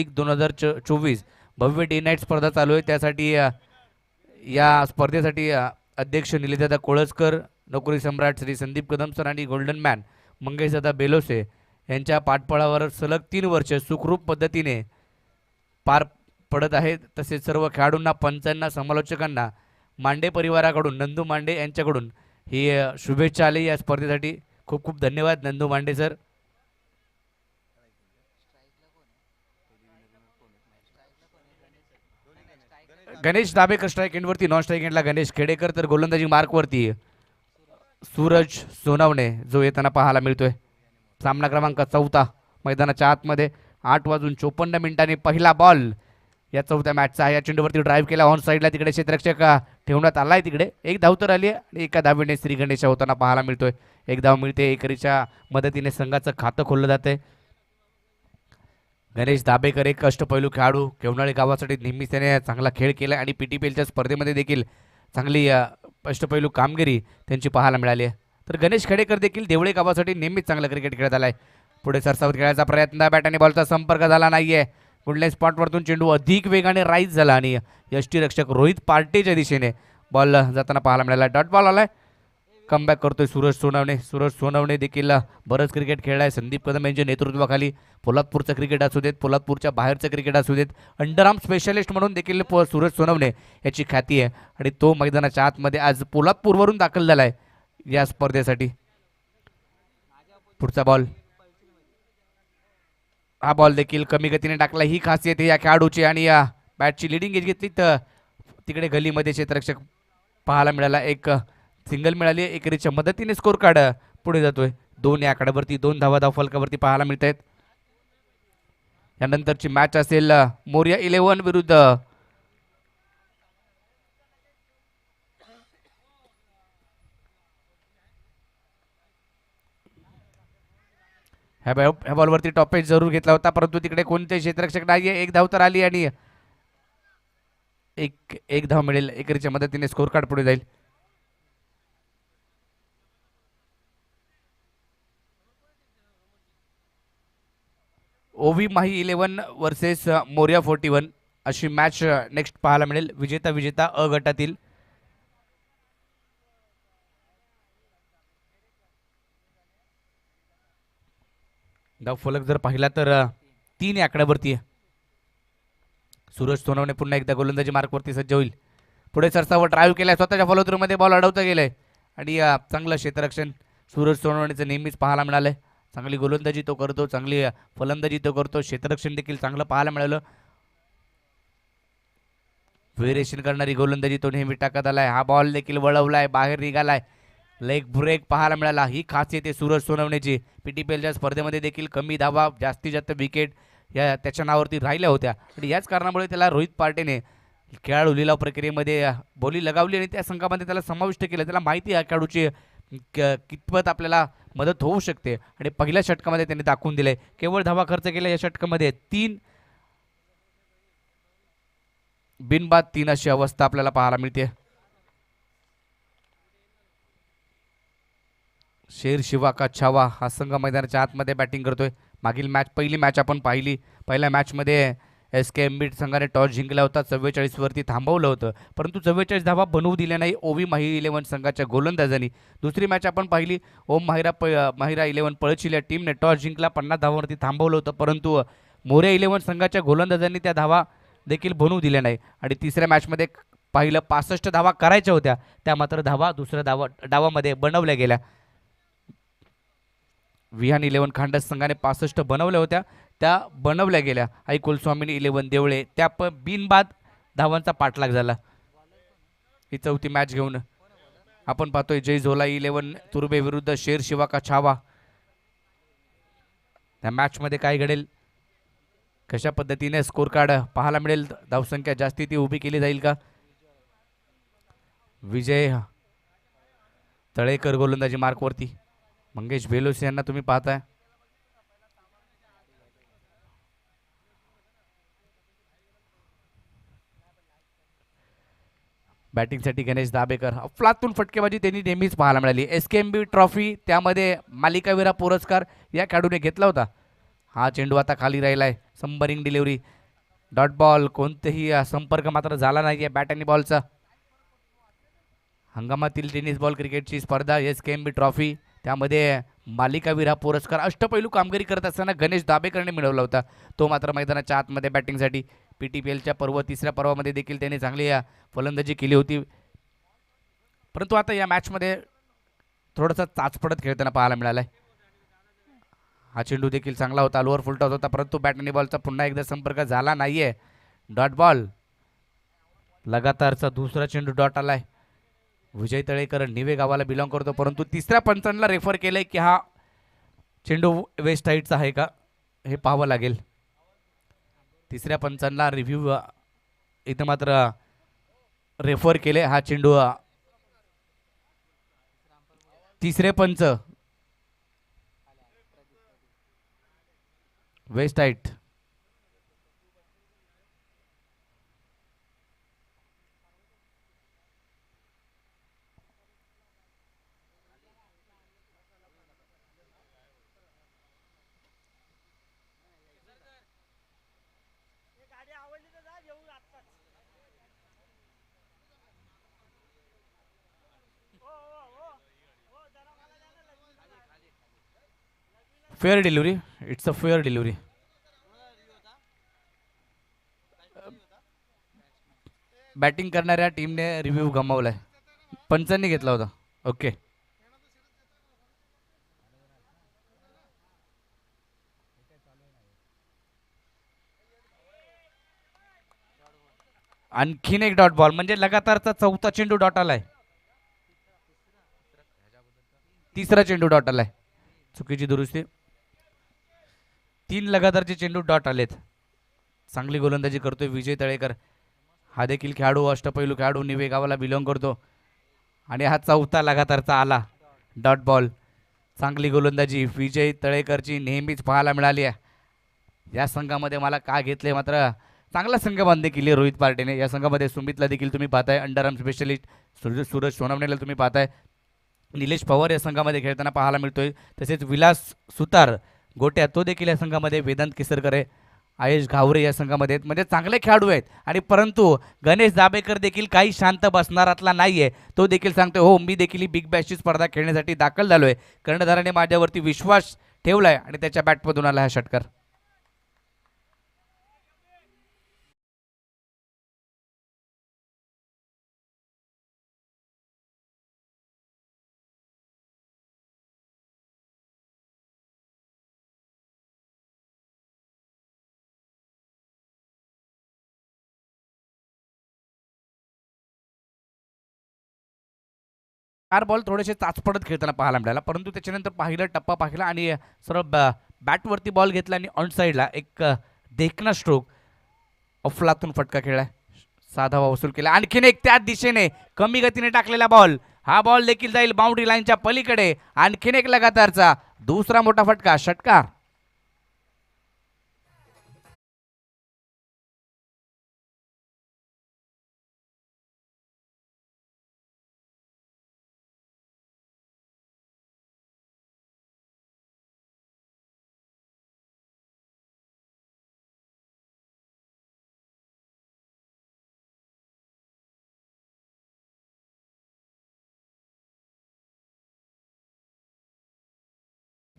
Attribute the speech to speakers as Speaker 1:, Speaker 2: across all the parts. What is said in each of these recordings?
Speaker 1: 2024 भव्य day night स्पर्धा चालू आहे. त्यासाठी या स्पर्धेसाठी अध्यक्ष निलेदादा कोळसकर, नोकरी सम्राट श्री संदीप कदम सर आणि गोल्डन मॅन मंगेशदादा बेलोसे यांच्या पाठबळावर सलग 3 वर्ष सुखरूप पद्धतीने पार पडत आहेत. तसेच सर्व खेळाडूंना, पंचांना, समालोचकांना मांडे परिवाराकडून, नंदू मांडे यांच्याकडून ही शुभेच्छा आली या स्पर्धेसाठी. खूप खूप धन्यवाद नंदू मांडे सर. गणेश दाबेकर स्ट्राईक एंडवरती, नॉन स्ट्राईक एंडला गणेश खेडेकर, तर गोलंदाजी मार्कवरती सूरज सोनवणे जो येताना पाहायला मिळतोय. सामना क्रमांक 4 मैदानाच्या आतमध्ये 8:54 पहिला बॉल या 4थ्या मॅचचा आहे. या चेंडूवरती ड्राईव्ह केला ऑन साईडला, तिकडे क्षेत्ररक्षक ठेवण्यात आलाय. तिकडे एक धाव तर आली आहे आणि एका धावेने श्री गणेश होताना पाहायला मिळतोय. एक धाव मिळते. एकरीच्या मदतीने संघाचं खातं खोललं जातंय. गणेश दाबेकर एक अष्टपैलू खेळाडू, केवनाळी गावासाठी नेहमीच त्याने चांगला खेळ केला आणि PTPLच्या स्पर्धेमध्ये देखील चांगली अष्टपैलू कामगिरी त्यांची पाहायला मिळाली आहे. तर गणेश खेडेकर देखील देवळे गावासाठी नेहमीच चांगलं क्रिकेट खेळत आलाय. पुढे सरसावत खेळायचा प्रयत्न, बॅट आणि बॉलचा संपर्क झाला नाहीये. गुडलाईन स्पॉटवरतून चेंडू अधिक वेगाने राईज झाला आणि यष्टीरक्षक रोहित पार्टेच्या दिशेने बॉल जाताना पाहायला मिळाला. डॉट बॉल आलाय. कमबॅक करतोय सूरज सोनवणे. सूरज सोनवणे देखील बरंच क्रिकेट खेळलाय संदीप कदम यांच्या नेतृत्वाखाली. पोलादपूरचं क्रिकेट असू देत, पोलादपूरच्या बाहेरचं क्रिकेट असू देत, अंडरआर्म स्पेशलिस्ट म्हणून देखील सूरज सोनवणे याची ख्याती आहे आणि तो मैदानाच्या आतमध्ये आज पोलादपूरवरून दाखल झालाय या स्पर्धेसाठी. पुढचा बॉल, हा बॉल देखील कमी गतीने टाकला. ही खासियत आहे या खेळाडूची आणि या बॅटची लिडिंग एज घेतली तर तिकडे गलीमध्ये क्षेत्ररक्षक पाहायला मिळाला. एक सिंगल मिळाली. एकरीच्या मदतीने स्कोर कार्ड पुढे जातोय. 2 या आकड्यावरती 2 धावा धाव फलकावरती पाहायला मिळत आहेत. यानंतरची मॅच असेल मोरिया 11 विरुद्ध ह्या बॉलवरती टॉपेज जरूर घेतला होता, परंतु तिकडे कोणते क्षेत्ररक्षक नाहीये. एक धाव तर आली आणि एक धाव मिळेल. एकरीच्या मदतीने स्कोर कार्ड पुढे जाईल. ओवी माही 11 वर्सेस मोरिया 41 अशी मॅच नेक्स्ट पाहायला मिळेल. विजेता विजेता अ गटातील. धाव फलक जर पाहिला तर 3 या आकड्यावरती आहे. सूरज सोनवणे पुन्हा एकदा गोलंदाजी मार्कवरती सज्ज होईल. पुढे सरसावर ड्राईव्ह केलाय, स्वतःच्या फॉलोथ्रूमध्ये बॉल अडवता गेलाय आणि चांगलं क्षेत्ररक्षण सूरज सोनवणेचं नेहमीच पाहायला मिळालंय. चांगली गोलंदाजी तो करतो, चांगली फलंदाजी तो करतो, क्षेत्ररक्षण देखील चांगलं पाहायला मिळालं. व्हेरिएशन करणारी गोलंदाजी तो नेहमी टाकत आलाय. हा बॉल देखील वळवलाय, बाहेर निघालाय. लेग ब्रेक पाहायला मिळाला. ही खासियत आहे सूरज सोनवणेची. PTPLच्या स्पर्धेमध्ये देखील कमी धावा, जास्तीत जास्त विकेट या त्याच्या नावावरती राहिल्या होत्या आणि याच कारणामुळे त्याला रोहित पार्टेने खेळाडू लिलाव प्रक्रियेमध्ये बोली लगावली आणि त्या संघामध्ये त्याला समाविष्ट केलं. त्याला माहिती आहे खेळाडूची कितपत आपल्याला मदत होऊ शकते आणि पहिल्या षटकामध्ये त्यांनी दाखवून दिले. केवळ धावा खर्च केला या षटकामध्ये. 3 बिनबाद 3 अशी अवस्था आपल्याला पाहायला मिळते. शेर शिवा का छावा हा संघ मैदानाच्या आतमध्ये बॅटिंग करतोय. मागील मॅच, पहिली मॅच आपण पाहिली. पहिल्या मॅचमध्ये SKMB संघाने टॉस जिंकला होता. 44 वरती थांबवलं होतं, परंतु 44 धावा बनवू दिल्या नाही ओवी माही 11 संघाच्या गोलंदाजांनी. दुसरी मॅच आपण पाहिली. ओम माहिरा 11 पळशील या टीमने टॉस जिंकला, 50 धावांवरती थांबवलं होतं, परंतु मोरे 11 संघाच्या गोलंदाजांनी त्या धावा देखील बनवू दिल्या नाही. आणि तिसऱ्या मॅचमध्ये पाहिलं 65 धावा करायच्या होत्या, त्या मात्र धावा दुसऱ्या डावामध्ये बनवल्या गेल्या. विहान 11 खांडस संघाने 65 बनवल्या होत्या, त्या बनवल्या गेल्या. आई कुलस्वामीनी 11 देवळे त्या बिनबाद धावांचा पाठलाग झाला. ही 4थी मॅच घेऊन आपण पाहतोय जय झोला 11 तुर्बे विरुद्ध शेर शिवा का छावा. त्या मॅचमध्ये काय घडेल, कशा पद्धतीने स्कोर कार्ड पाहायला मिळेल, धावसंख्या जास्ती ती उभी केली जाईल का. विजय तळेकर गोलंदाजी मार्कवरती. मंगेश बेलोसे यांना तुम्ही पाहताय. बॅटिंगसाठी गणेश दाबेकर. अफलातून फटकेबाजी त्यांनी नेहमीच पाहायला मिळाली. SKMB ट्रॉफी त्यामध्ये मालिकावीरा पुरस्कार या खेळाडूने घेतला होता. हा चेंडू आता खाली राहिलाय. संबरिंग डिलिव्हरी, डॉट बॉल. कोणतेही संपर्क मात्र झाला नाहीये बॅट आणि बॉलचा. हंगामातील टेनिस बॉल क्रिकेटची स्पर्धा एस के एम बी ट्रॉफी, त्यामध्ये मालिकावीर हा पुरस्कार अष्टपैलू कामगिरी करत असताना गणेश दाभेकरने मिळवला होता. तो मात्र मैदानाच्या आतमध्ये बॅटिंगसाठी पीटीपीएलच्या तिसऱ्या पर्वामध्ये देखील त्याने चांगली फलंदाजी केली होती. परंतु आता या मॅचमध्ये थोडासा चाचपडत खेळताना पाहायला मिळालाय. हा चेंडू देखील चांगला होता, लोअर फुलटॉस होता, परंतु बॅट आणि बॉलचा पुन्हा एकदा संपर्क झाला नाहीये. Dot ball. लगातारचा दुसरा चेंडू डॉट आलाय. विजय तळेकर निवे गावाला बिलॉंग करतो, परंतु तिसऱ्या पंचांना रेफर केलंय की हा चेंडू वेस्ट हाईटचा आहे का हे पाहावं लागेल. तिसऱ्या पंचांना रिव्ह्यू इथं मात्र रेफर केले हा चेंडू. तिसरे पंच waist height. Fair delivery, it's a fair delivery. Batting करणाऱ्या टीमने रिव्ह्यू गमावलाय, पंचांनी घेतला होता. ओके. आणखीन एक डॉट बॉल, म्हणजे लगातारचा चौथा चेंडू डॉट आलाय. तिसरा चेंडू डॉट आलाय. चुकीची दुरुस्ती. 3 लगातारचे चेंडू डॉट आलेत. चांगली गोलंदाजी करतोय विजय तळेकर. हा देखील खेळाडू अष्टपैलू खेळाडू निवे गावाला बिलॉंग करतो आणि हा चौथा लगातारचा आला डॉट बॉल. चांगली गोलंदाजी विजय तळेकरची नेहमीच पाहायला मिळाली आहे. या संघामध्ये मला का घेतले, मात्र चांगला संघ बांधणी केली रोहित पार्टीने. या संघामध्ये सुमितला देखील तुम्ही पाहताय, अंडरआर्म स्पेशलिस्ट सूरज सोनवणेला तुम्ही पाहताय, निलेश पवार या संघामध्ये खेळताना पाहायला मिळतोय, तसेच विलास सुतार गोट्या तो देखील या संघामध्ये, वेदांत किसरकर आहे, आयेश घावरे या संघामध्ये आहेत. म्हणजे चांगले खेळाडू आहेत. आणि परंतु गणेश दाभेकर देखील काही शांत बसणारातला नाहीये. तो देखील सांगतोय हो मी देखील ही बिग बॅशची स्पर्धा खेळण्यासाठी दाखल झालोय. कर्णधाराने माझ्यावरती विश्वास ठेवलाय आणि त्याच्या बॅटमधून आला हा षटकार. चार बॉल थोडेसे चाचपडत खेळताना पाहायला मिळाला, परंतु त्याच्यानंतर पाहिलं टप्पा पाहिला आणि सरळ बॅटवरती बॉल घेतला आणि ऑन साईडला एक देखना स्ट्रोक अफलातून फटका खेळलाय. साधा वसूल केला. आणखीन एक त्याच दिशेने कमी गतीने टाकलेला बॉल, हा बॉल देखील जाईल बाउंड्री लाईनच्या पलीकडे. आणखीन एक लगातारचा दुसरा मोठा फटका, षटकार.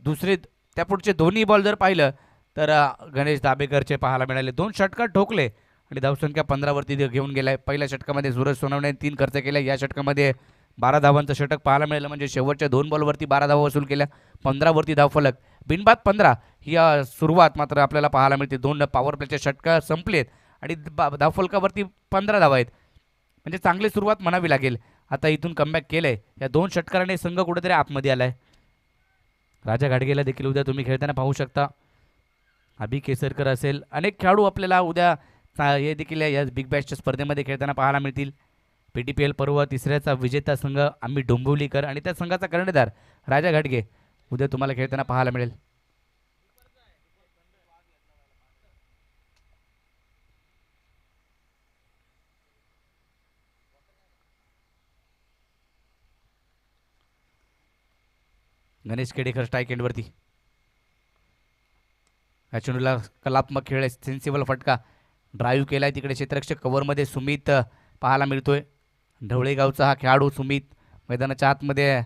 Speaker 1: दुसरे त्या पुढचे दोन्ही बॉल जर पाहिलं तर गणेश दाभेकरचे पाहायला मिळाले. 2 षटकार ठोकले आणि धावसंख्या 15 वरती घेऊन गेलाय. पहिल्या षटकामध्ये सूरज सोनवणे 3 खर्च केले, या षटकामध्ये 12 धावांचं षटक पाहायला मिळालं, म्हणजे शेवटच्या 2 बॉलवरती 12 धावा वसूल केल्या, 15 वरती धावफलक, बिनबाद 15. ही सुरुवात मात्र आपल्याला पाहायला मिळते. 2 पॉवर प्लेचे षटक संपलेत आणि धावफलकावरती 15 धावा आहेत, म्हणजे चांगली सुरुवात म्हणावी लागेल. आता इथून कमबॅक केलंय, या 2 षटकाराने संघ कुठेतरी आतमध्ये आलाय. राजा घाडगेला देखील उद्या तुम्ही खेळताना पाहू शकता. अभि केसरकर असेल, अनेक खेळाडू आपल्याला उद्या हे देखील या बिग बॅशच्या स्पर्धेमध्ये खेळताना पाहायला मिळतील. पीटीपीएल पर्व तिसऱ्याचा विजेता संघ आम्ही डोंबिवलीकर आणि त्या संघाचा कर्णधार राजा घाडगे उद्या तुम्हाला खेळताना पाहायला मिळेल. गणेश केडेकर स्ट्राईक एंडवरती. या चेंडूला कलात्मक खेळ आहे, सेन्सिबल फटका ड्राईव्ह केलाय तिकडे क्षेत्ररक्षक कव्हरमध्ये सुमित पाहायला मिळतोय. ढवळेगावचा हा खेळाडू सुमित मैदानाच्या आतमध्ये आहे,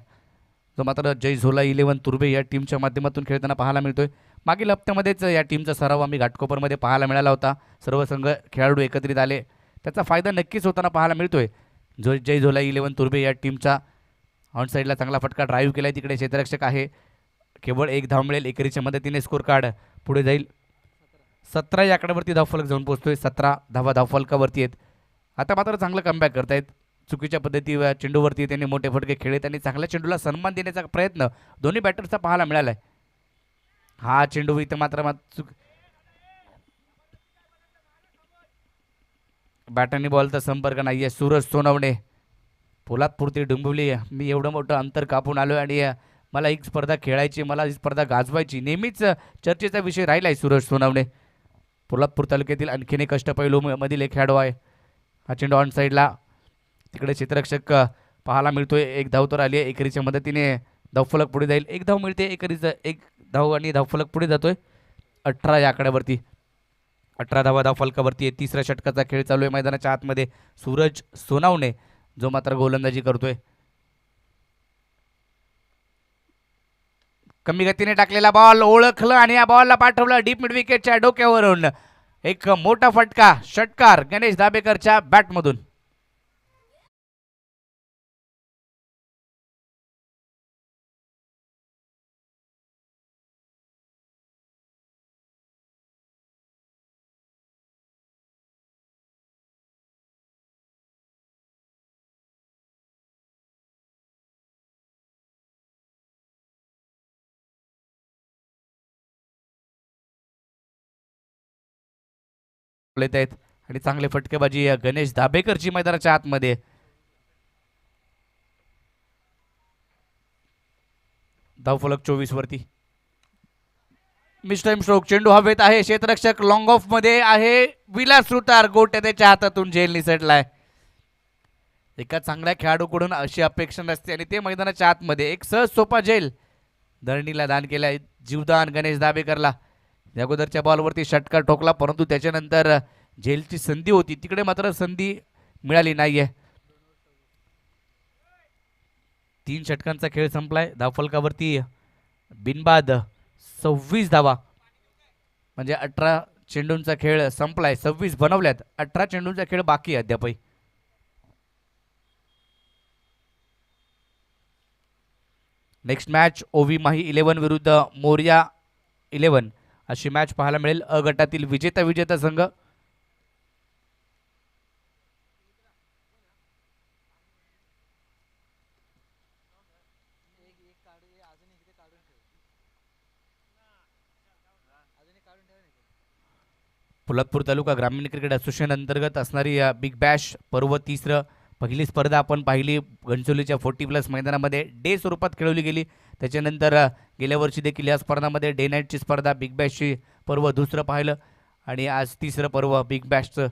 Speaker 1: जो मात्र जय झोला 11 तुर्बे या टीमच्या माध्यमातून खेळताना पाहायला मिळतोय. मागील हप्त्यामध्येच या टीमचा सराव आम्ही घाटकोपरमध्ये पाहायला मिळाला होता. सर्व संघ खेळाडू एकत्रित आले, त्याचा फायदा नक्कीच होताना पाहायला मिळतोय. जो जय झोला 11 तुर्बे या टीमचा ऑन साईडला चांगला फटका ड्राईव्ह केलाय तिकडे क्षेत्ररक्षक आहे. केवळ एक धाव मिळेल एकेरीच्या मदतीने स्कोर कार्ड पुढे जाईल. 17 या आकड्यावरती धावफलक जाऊन पोहोचतोय. 17 धावा धावफलकावरती आहेत. आता मात्र चांगलं कमबॅक करतायत. चुकीच्या पद्धती चेंडूवरती त्यांनी मोठे फटके खेळत आणि चांगल्या चेंडूला सन्मान देण्याचा प्रयत्न दोन्ही बॅटर्सचा पाहायला मिळालाय. हा चेंडू इथं मात्र बॅटरनी बॉलचा संपर्क नाहीये. सूरज सोनवणे पोलादपूर डोंबिवली, मी एवढं मोठं अंतर कापून आलोय आणि मला ही स्पर्धा खेळायची, मला ही स्पर्धा गाजवायची, नेहमीच चर्चेचा विषय राहिला आहे. सूरज सोनवणे पोलादपूर तालुक्यातील आणखीन एक अष्टपैलू मधील एक खेळाडू आहे. हा चेंडू ऑन साईडला तिकडे क्षेत्ररक्षक पाहायला मिळतोय. एक धाव तर आली आहे एकेरीच्या मदतीने, धावफलक पुढे जाईल. एक धाव मिळते एकेरीचं, एक धाव आणि धावफलक पुढे जातोय. 18 या आकड्यावरती 18 धावा धावफलकावरती आहे. तिसऱ्या षटकाचा खेळ चालू आहे मैदानाच्या आतमध्ये. सूरज सोनावणे जो मात्र गोलंदाजी करतोय. कमी गतीने टाकलेला बॉल ओळखलं आणि या बॉलला पाठवलं डीप मिड विकेटच्या डोक्यावरून. एक मोठा फटका षटकार गणेश दाबेकरच्या बॅटमधून. येत आहेत आणि चांगले फटकेबाजी गणेश दाभेकरची मैदानाच्या आतमध्ये. धावफलक 24 वरती. मिस टाइम स्ट्रोक, चेंडू हवेत आहे, क्षेत्ररक्षक लॉंग ऑफ मध्ये आहे. विलास सुतार गोट्या त्याच्या हातातून झेल निसटलाय. एका चांगल्या खेळाडूकडून अशी अपेक्षा नसते आणि ते मैदानाच्या आतमध्ये एक सहज सोपा झेल धरणीला दान केलाय. जीवदान गणेश दाभेकरला. अगोदरच्या बॉलवरती षटकार ठोकला, परंतु त्याच्यानंतर झेलची संधी होती, तिकडे मात्र संधी मिळाली नाहीये. 3 षटकांचा खेळ संपलाय. धावफलकावरती बिनबाद 26 धावा, म्हणजे 18 चेंडूंचा खेळ संपलाय. 26 बनवल्यात, 18 चेंडूंचा खेळ बाकी आहे अद्यापही. नेक्स्ट मॅच ओवी माही 11 विरुद्ध मोर्या 11 अशी मॅच पाहायला मिळेल. अ गटातील विजेता संघ पोलादपूर तालुका ग्रामीण क्रिकेट असोसिएशन अंतर्गत असणारी बिग बॅश पर्व 3. पहिली स्पर्धा आपण पाहिली घनसोलीच्या 40+ मैदानामध्ये डे स्वरूपात खेळवली गेली. त्याच्यानंतर गेल्या वर्षी देखील या स्पर्धामध्ये डे नाईटची स्पर्धा बिग बॅशची पर्व 2 पाहिलं आणि आज 3रं पर्व बिग बॅशचं.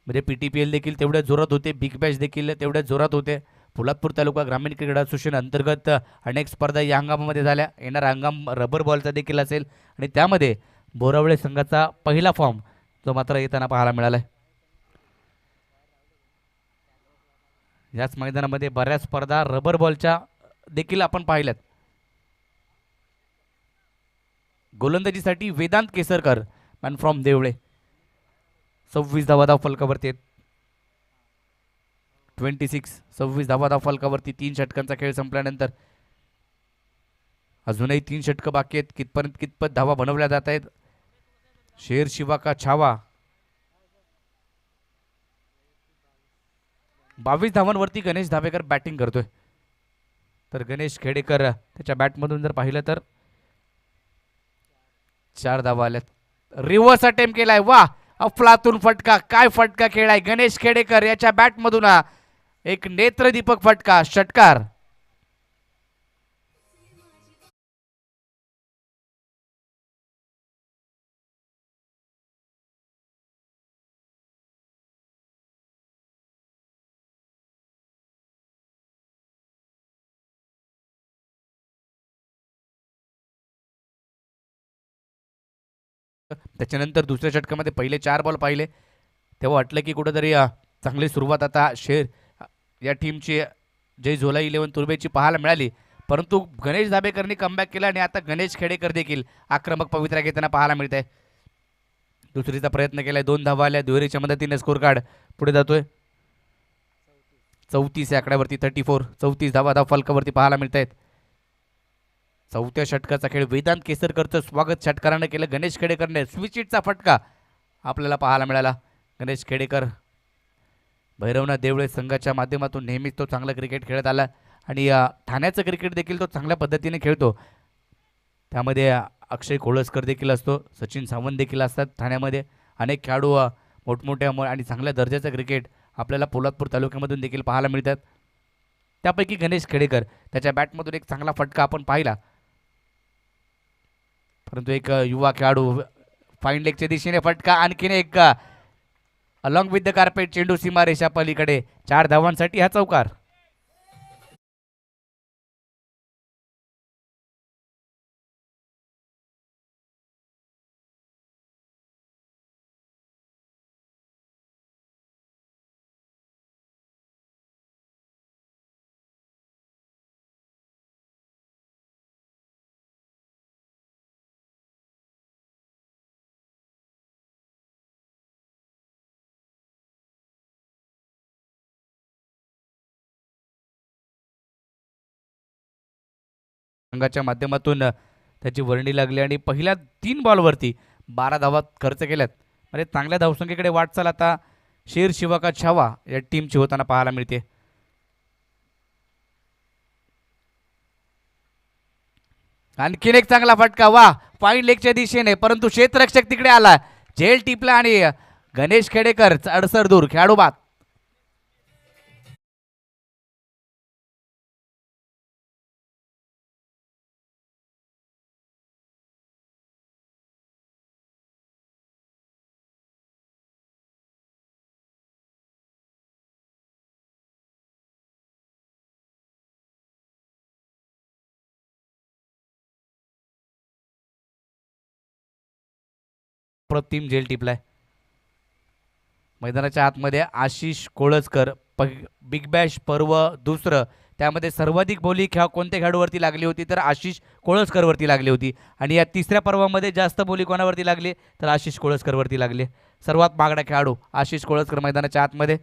Speaker 1: म्हणजे PTPL देखील तेवढ्या जोरात होते, बिग बॅश देखील तेवढ्या जोरात होते. पोलादपूर तालुका ग्रामीण क्रिकेट असोसिएशन अंतर्गत अनेक स्पर्धा या हंगामामध्ये झाल्या. येणारा हंगाम रबर बॉलचा देखील असेल आणि त्यामध्ये बोरावळे संघाचा पहिला फॉर्म जो मात्र येताना पाहायला मिळालाय. याच मैदानामध्ये बऱ्याच स्पर्धा रबर बॉलच्या देखील आपण पाहिल्यात. गोलंदाजीसाठी वेदांत केसरकर मॅन फ्रॉम देवळे 26 धावा धावफलकावरती 26 धावा धावफलकावरती. 3 षटकांचा खेळ संपल्यानंतर अजूनही 3 षटकं बाकी आहेत. कितपत धावा बनवल्या जात आहेत. शेर शिवा का छावा 22 धावांवरती गणेश धाबेकर बॅटिंग करतोय. तर गणेश खेडेकर त्याच्या बॅटमधून जर पाहिलं तर 4 धावा आल्यात. रिव्हर्स अटेम्प्ट केलाय, वा अफलातून फटका, काय फटका खेळाय गणेश खेडेकर याच्या बॅटमधून. एक नेत्रदीपक फटका षटकार. त्याच्यानंतर दुसऱ्या षटकामध्ये पहिले 4 बॉल पाहिले तेव्हा वाटलं की कुठंतरी चांगली सुरुवात आता या टीमची जय झोला 11 तुर्बेची पाहायला मिळाली, परंतु गणेश दाभेकरनी कमबॅक केला आणि आता गणेश खेडेकर देखील आक्रमक पवित्रा घेताना पाहायला मिळत आहे. दुसरीचा प्रयत्न केलाय, 2 धावा आल्या, दुहेरीच्या मदतीने स्कोर कार्ड पुढे जातोय. 34 या आकड्यावरती 34, 34 धावा फलकावरती पाहायला मिळत आहेत. चौथ्या षटकाचा खेळ वेदांत केसरकरचं स्वागत षटकारानं केलं. गणेश खेडेकरने स्विचिटचा फटका आपल्याला पाहायला मिळाला. गणेश खेडेकर भैरवनाथ देवळे संघाच्या माध्यमातून नेहमीच तो चांगला क्रिकेट खेळत आला आणि ठाण्याचं क्रिकेट देखील तो चांगल्या पद्धतीने खेळतो. त्यामध्ये अक्षय कोळसकर देखील असतो, सचिन सावंत देखील असतात. ठाण्यामध्ये अनेक खेळाडू मोठमोठ्या आणि चांगल्या दर्जाचं क्रिकेट आपल्याला पोलादपूर तालुक्यामधून देखील पाहायला मिळतात. त्यापैकी गणेश खेडेकर त्याच्या बॅटमधून एक चांगला फटका आपण पाहिला, परंतु एक युवा खेळाडू फाईन लेगच्या दिशेने फटका, आणखीन एक अलॉंग विथ द कार्पेट चेंडू सीमारेषा पलीकडे 4 धावांसाठी हा चौकार. संघाच्या माध्यमातून त्याची वर्णी लागली आणि पहिल्या 3 बॉलवरती 12 धावा खर्च केल्यात. म्हणजे चांगल्या धावसंख्येकडे वाटचाल आता शेर शिवा का छावा या टीमची होताना पाहायला मिळते. आणखीन एक चांगला फटका, वा फाईन लेगच्या दिशेने, परंतु क्षेत्ररक्षक तिकडे आला, झेल टिपला आणि गणेश खेडेकर अडसर दूर, खेळाडू बाद. प्रतिम झेल टिपलाय. मैदानाच्या आतमध्ये आशिष कोळसकर बिग बॅश पर्व दुसरं, त्यामध्ये सर्वाधिक बोली कोणत्या खेळाडूवरती लागली होती तर आशिष कोळसकरवरती लागली होती, आणि या तिसऱ्या पर्वामध्ये जास्त बोली कोणावरती लागली तर आशिष कोळसकरवरती लागली. सर्वात मागणा खेळाडू आशिष कोळसकर मैदानाच्या आतमध्ये.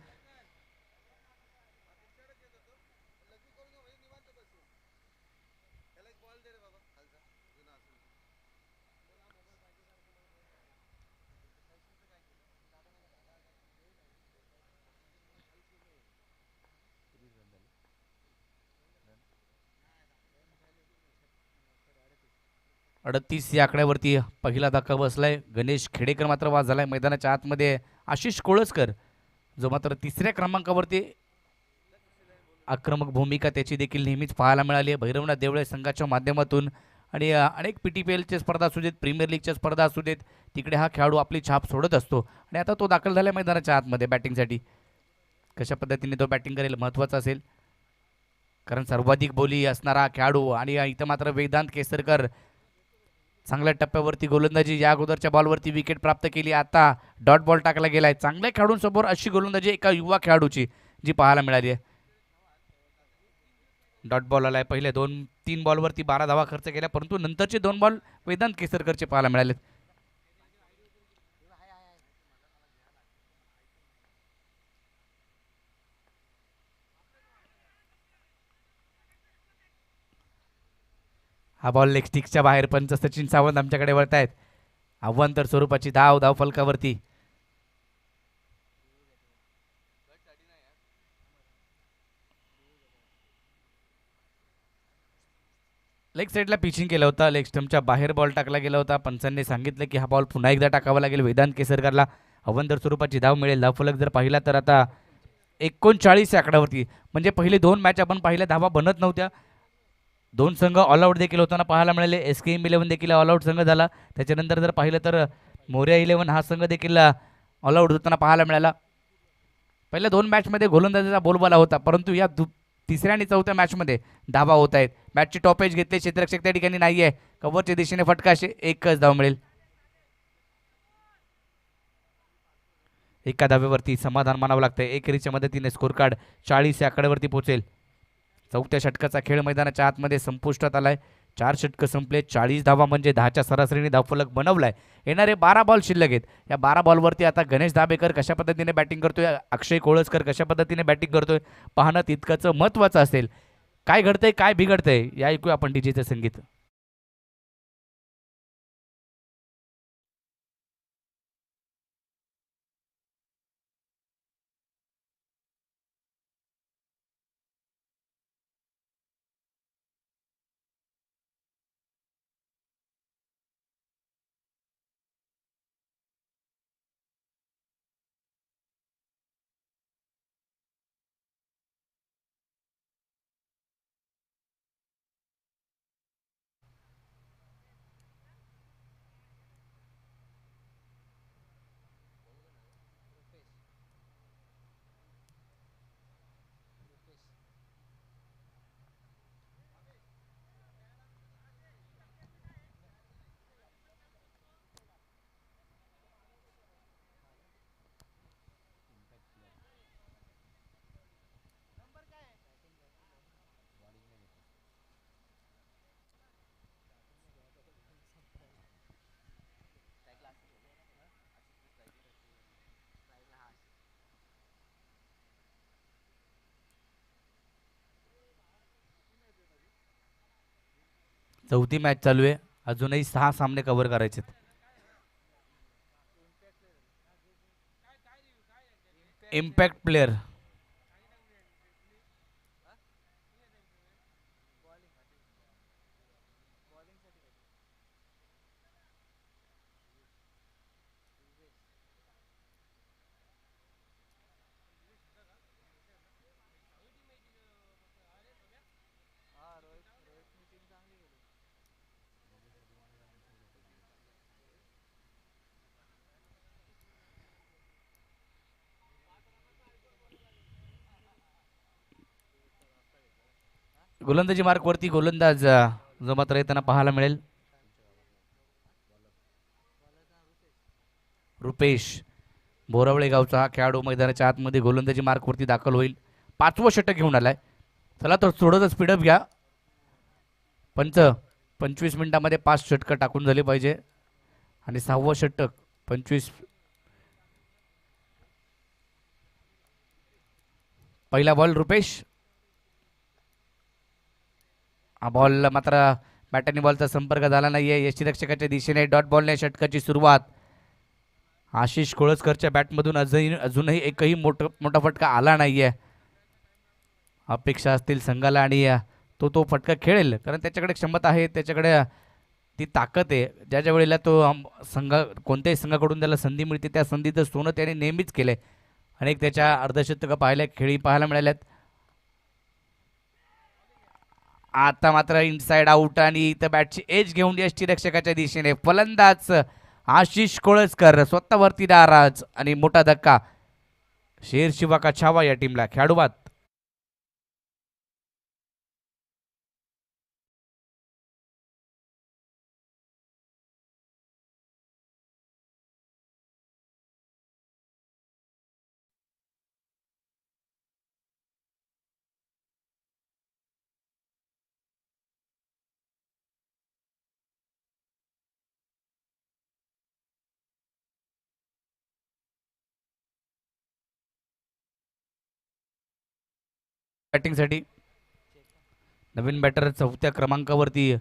Speaker 1: अडतीस या आकड्यावरती पहिला धक्का बसलाय. गणेश खेडेकर मात्र वाद झालाय. मैदानाच्या आतमध्ये आशिष कोळसकर जो मात्र तिसऱ्या क्रमांकावरती आक्रमक भूमिका त्याची देखील नेहमीच पाहायला मिळाली आहे भैरवनाथ देवळे संघाच्या माध्यमातून. आणि अनेक PTPLच्या स्पर्धा असू देत, प्रीमियर लीगच्या स्पर्धा असू देत, तिकडे हा खेळाडू आपली छाप सोडत असतो आणि आता तो दाखल झाला मैदानाच्या आतमध्ये बॅटिंगसाठी. कशा पद्धतीने तो बॅटिंग करेल महत्त्वाचं असेल, कारण सर्वाधिक बोली असणारा खेळाडू. आणि इथं मात्र वेदांत केसरकर चांगल्या टप्प्यावरती गोलंदाजी, या अगोदरच्या बॉलवरती विकेट प्राप्त केली, आता डॉट बॉल टाकला गेलाय. चांगल्या खेळाडूंसमोर अशी गोलंदाजी एका युवा खेळाडूची जी पाहायला मिळाली आहे. डॉट बॉल आलाय. पहिले 2-3 बॉलवरती 12 धावा खर्च केल्या, परंतु नंतरचे 2 बॉल वेदांत केसरकरचे पाहायला मिळाले. हा बॉल लेग स्टिकच्या बाहेर, पंच सचिन सावंत आमच्याकडे वळत आहेत. अव्वंतर स्वरूपाची धाव फलकावरती. लेग साईडला पिचिंग केलं होतं, लेग स्टम्पच्या बाहेर बॉल टाकला गेला होता. पंचांनी सांगितलं की हा बॉल पुन्हा एकदा टाकावा लागेल वेदांत केसरकरला. अव्वंतर स्वरूपाची धाव मिळेल. धावफलक जर पाहिला तर आता 39 आकड्यावरती, म्हणजे पहिले 2 मॅच आपण पाहिल्या धावा बनत नव्हत्या. 2 संघ ऑलआउट देखील होताना पाहायला मिळाले. SKM 11 देखील ऑलआउट संघ झाला. त्याच्यानंतर जर पाहिलं तर मोर्या 11 हा संघ देखील ऑलआउट होताना पाहायला मिळाला. पहिल्या 2 मॅचमध्ये गोलंदाजीचा बोलबाला होता, परंतु या तिसऱ्या आणि चौथ्या मॅचमध्ये धावा होत आहेत. मॅचची टॉप एज घेतले, क्षेत्ररक्षक त्या ठिकाणी नाही आहे. कव्हरच्या दिशेने फटका, एकच धाव मिळेल. एका धाब्यावरती समाधान मानावं लागतंय. एकेरीच्या मदतीने स्कोर कार्ड 40 या आकड्यावरती पोहोचेल. चौथ्या षटकाचा खेळ मैदानाच्या आतमध्ये संपुष्टात आलाय. 4 षटकं संपले. 40 धावा म्हणजे 10च्या सरासरीने धावफलक बनवलाय. येणारे 12 बॉल शिल्लक आहेत. या 12 बॉलवरती आता गणेश दाभेकर कशा पद्धतीने बॅटिंग करतोय, अक्षय कोळसकर कशा पद्धतीने बॅटिंग करतोय पाहणं तितकंच महत्त्वाचं असेल. काय घडतंय काय बिघडतंय या ऐकूया आपण डीजेचं संगीत. चौथी मॅच चालू आहे. अजूनही 6 सामने कव्हर करायचे. इम्पॅक्ट प्लेअर गोलंदाजी मार्कवरती गोलंदाज जो मात्र येताना पाहायला मिळेल रुपेश बोरावळे गावचा हा खेळाडू मैदानाच्या आतमध्ये गोलंदाजी मार्कवरती दाखल होईल. 5वं षटक घेऊन आलाय. चला तर थोडंसं स्पीडअप घ्या. 25 मिनिटामध्ये 5 षटकं टाकून झाले पाहिजे आणि 6वं षटक 25. पहिला बॉल रुपेश. हा बॉल मात्र बॅट आणि बॉलचा संपर्क झाला नाहीये. यष्टीरक्षकाच्या दिशेने डॉट बॉलने षटकाची सुरुवात. आशिष कोळसकरच्या बॅटमधून अजूनही एकही मोठा फटका आला नाहीये. अपेक्षा असतील संघाला आणि तो फटका खेळेल कारण त्याच्याकडे क्षमता आहे, त्याच्याकडे ती ताकद आहे. ज्या ज्या वेळेला तो कोणत्याही संघाकडून त्याला संधी मिळते त्या संधीचं सोनं त्याने नेहमीच केलंय. अनेक त्याच्या अर्धशतकं खेळी पाहायला मिळाल्यात. आता मात्र इनसाइड आउट आणि इथं बॅटची एज घेऊन यष्टीरक्षकाच्या दिशेने फलंदाज आशिष कोळसकर स्वतःवरती नाराज आणि मोठा धक्का. शेर शिवा का छावा या टीमला. खेळाडू बाद. बॅटिंगसाठी नवीन बॅटर 4थ्या क्रमांकावरती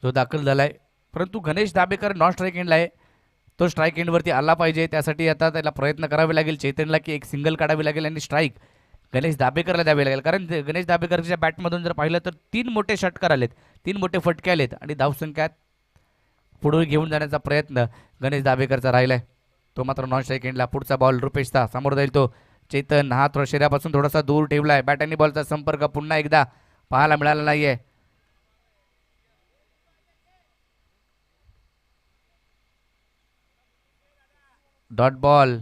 Speaker 1: जो दाखल झालाय, परंतु गणेश दाभेकर नॉन स्ट्राईक एंडला आहे. तो स्ट्राईक एंडवरती आला पाहिजे. त्यासाठी आता त्याला प्रयत्न करावे लागेल चैतन्यला की एक सिंगल काढावी लागेल आणि स्ट्राईक गणेश दाभेकरला द्यावे लागेल. कारण गणेश दाभेकरच्या बॅटमधून जर पाहिलं तर 3 मोठे षटकार आलेत, 3 मोठे फटके आलेत आणि धावसंख्यात पुढे घेऊन जाण्याचा प्रयत्न गणेश दाभेकरचा राहिलाय. तो मात्र नॉन स्ट्राईक एंडला. पुढचा बॉल रुपेशचा समोर जाईल तो चेतन. हा शरीरापासून थोडासा दूर ठेवलाय. बॅट आणि बॉलचा संपर्क पुन्हा एकदा पाहायला मिळाला नाहीये. Dot ball.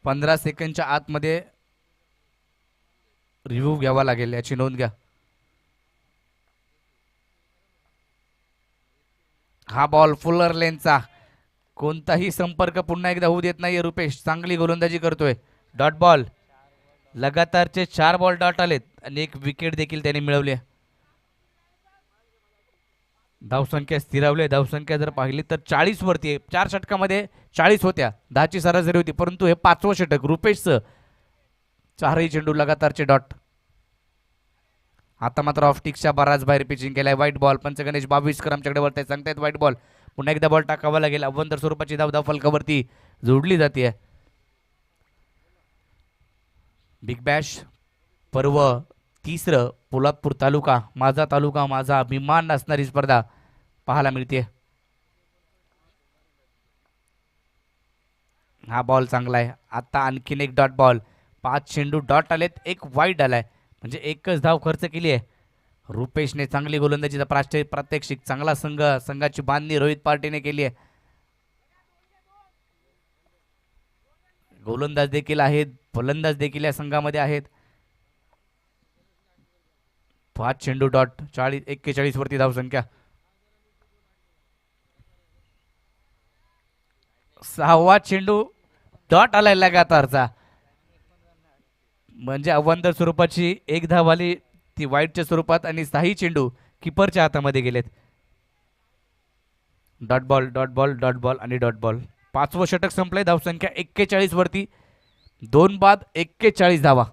Speaker 1: 15 सेकंडच्या आतमध्ये रिव्ह्यू घ्यावा लागेल, याची नोंद घ्या. हा बॉल फुलर लेनचा, कोणताही संपर्क पुन्हा एकदा होऊ देत नाहीये रुपेश, चांगली गोलंदाजी करतोय. डॉट बॉल, लगातारचे 4 बॉल डॉट आलेत आणि एक विकेट देखील त्याने मिळवली. धावसंख्या स्थिरावली. धावसंख्या जर पाहिली तर 40 वरती आहे. 4 षटकामध्ये 40 होत्या, 10ची सरासरी होती, परंतु हे 5वं षटक रुपेशचं. 4ही चेंडू लगातारचे डॉट. आता मात्र ऑफटिक्सच्या बराच बाहेर पिचिंग केलाय. White ball. पंच गणेश 22 आमच्याकडे वळतायत, सांगतायत व्हाईट बॉल. पुन्हा एकदा बॉल टाकावा लागेल. अवंतर स्वरूपाची धाव फलकावरती जोडली जाते. बिग बॅश पर्व 3रं, पोलादपूर तालुका, माझा अभिमान असणारी स्पर्धा पाहायला मिळते. हा बॉल चांगला आहे. आता आणखीन एक डॉट बॉल. 5 चेंडू डॉट आलेत, एक वाईट आलाय, म्हणजे एकच धाव खर्च केली आहे. रुपेशने चांगली गोलंदाजीचा प्रात्यक्षिक, चांगला संघाची बांधणी रोहित पार्टीने केली आहे. गोलंदाज देखील आहेत, फलंदाज देखील या संघामध्ये आहेत. 5 चेंडू डॉट, 41 वरती धावसंख्या. 6वा चेंडू डॉट आलाय लगातारचा, म्हणजे अवंतर स्वरूपाची एक धाव आली ती वाईटच्या स्वरूपात आणि 6ही चेंडू किपरच्या हातामध्ये गेलेत. Dot ball, dot ball, dot ball आणि डॉट बॉल. 5वं षटक संपलंय. धावसंख्या 41 वरती, 2 बाद 41 धावा.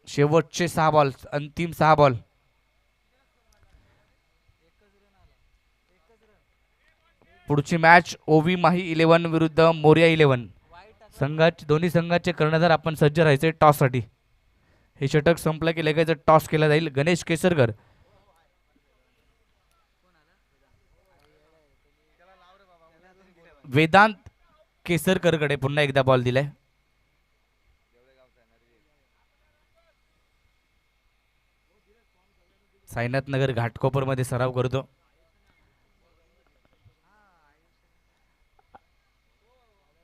Speaker 1: शेवटचे 6 बॉल, अंतिम 6 बॉल. पुढची मॅच ओवी माही 11 विरुद्ध मोरिया 11. दोन्ही संघाचे कर्णधार आपण सज्ज राहायचे टॉससाठी. हे षटक संपलं की लगेच टॉस केला जाईल. गणेश केसरकर वेदांत केसरकरकडे पुन्हा एकदा बॉल दिलाय. साईनाथ नगर घाटकोपर मध्ये सराव करतो.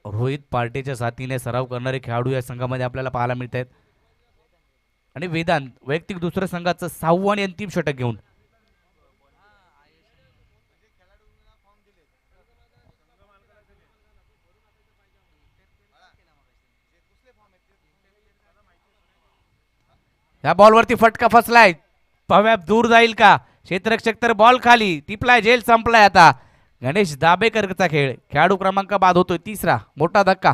Speaker 1: रोहित पार्टीच्या साथीने सराव करणारे खेळाडू या संघामध्ये आपल्याला पाहायला मिळत आहेत. आणि वेदांत वैयक्तिक दुसऱ्या संघाचं 6वं आणि अंतिम षटक घेऊन. या बॉलवरती फटका फसलाय, पाव्या दूर जाईल का? क्षेत्ररक्षक तर बॉल खाली टिपलाय, झेल संपलाय. आता गणेश दाबेकरचा खेळाडू क्रमांक बाद होतोय. 3रा मोठा धक्का.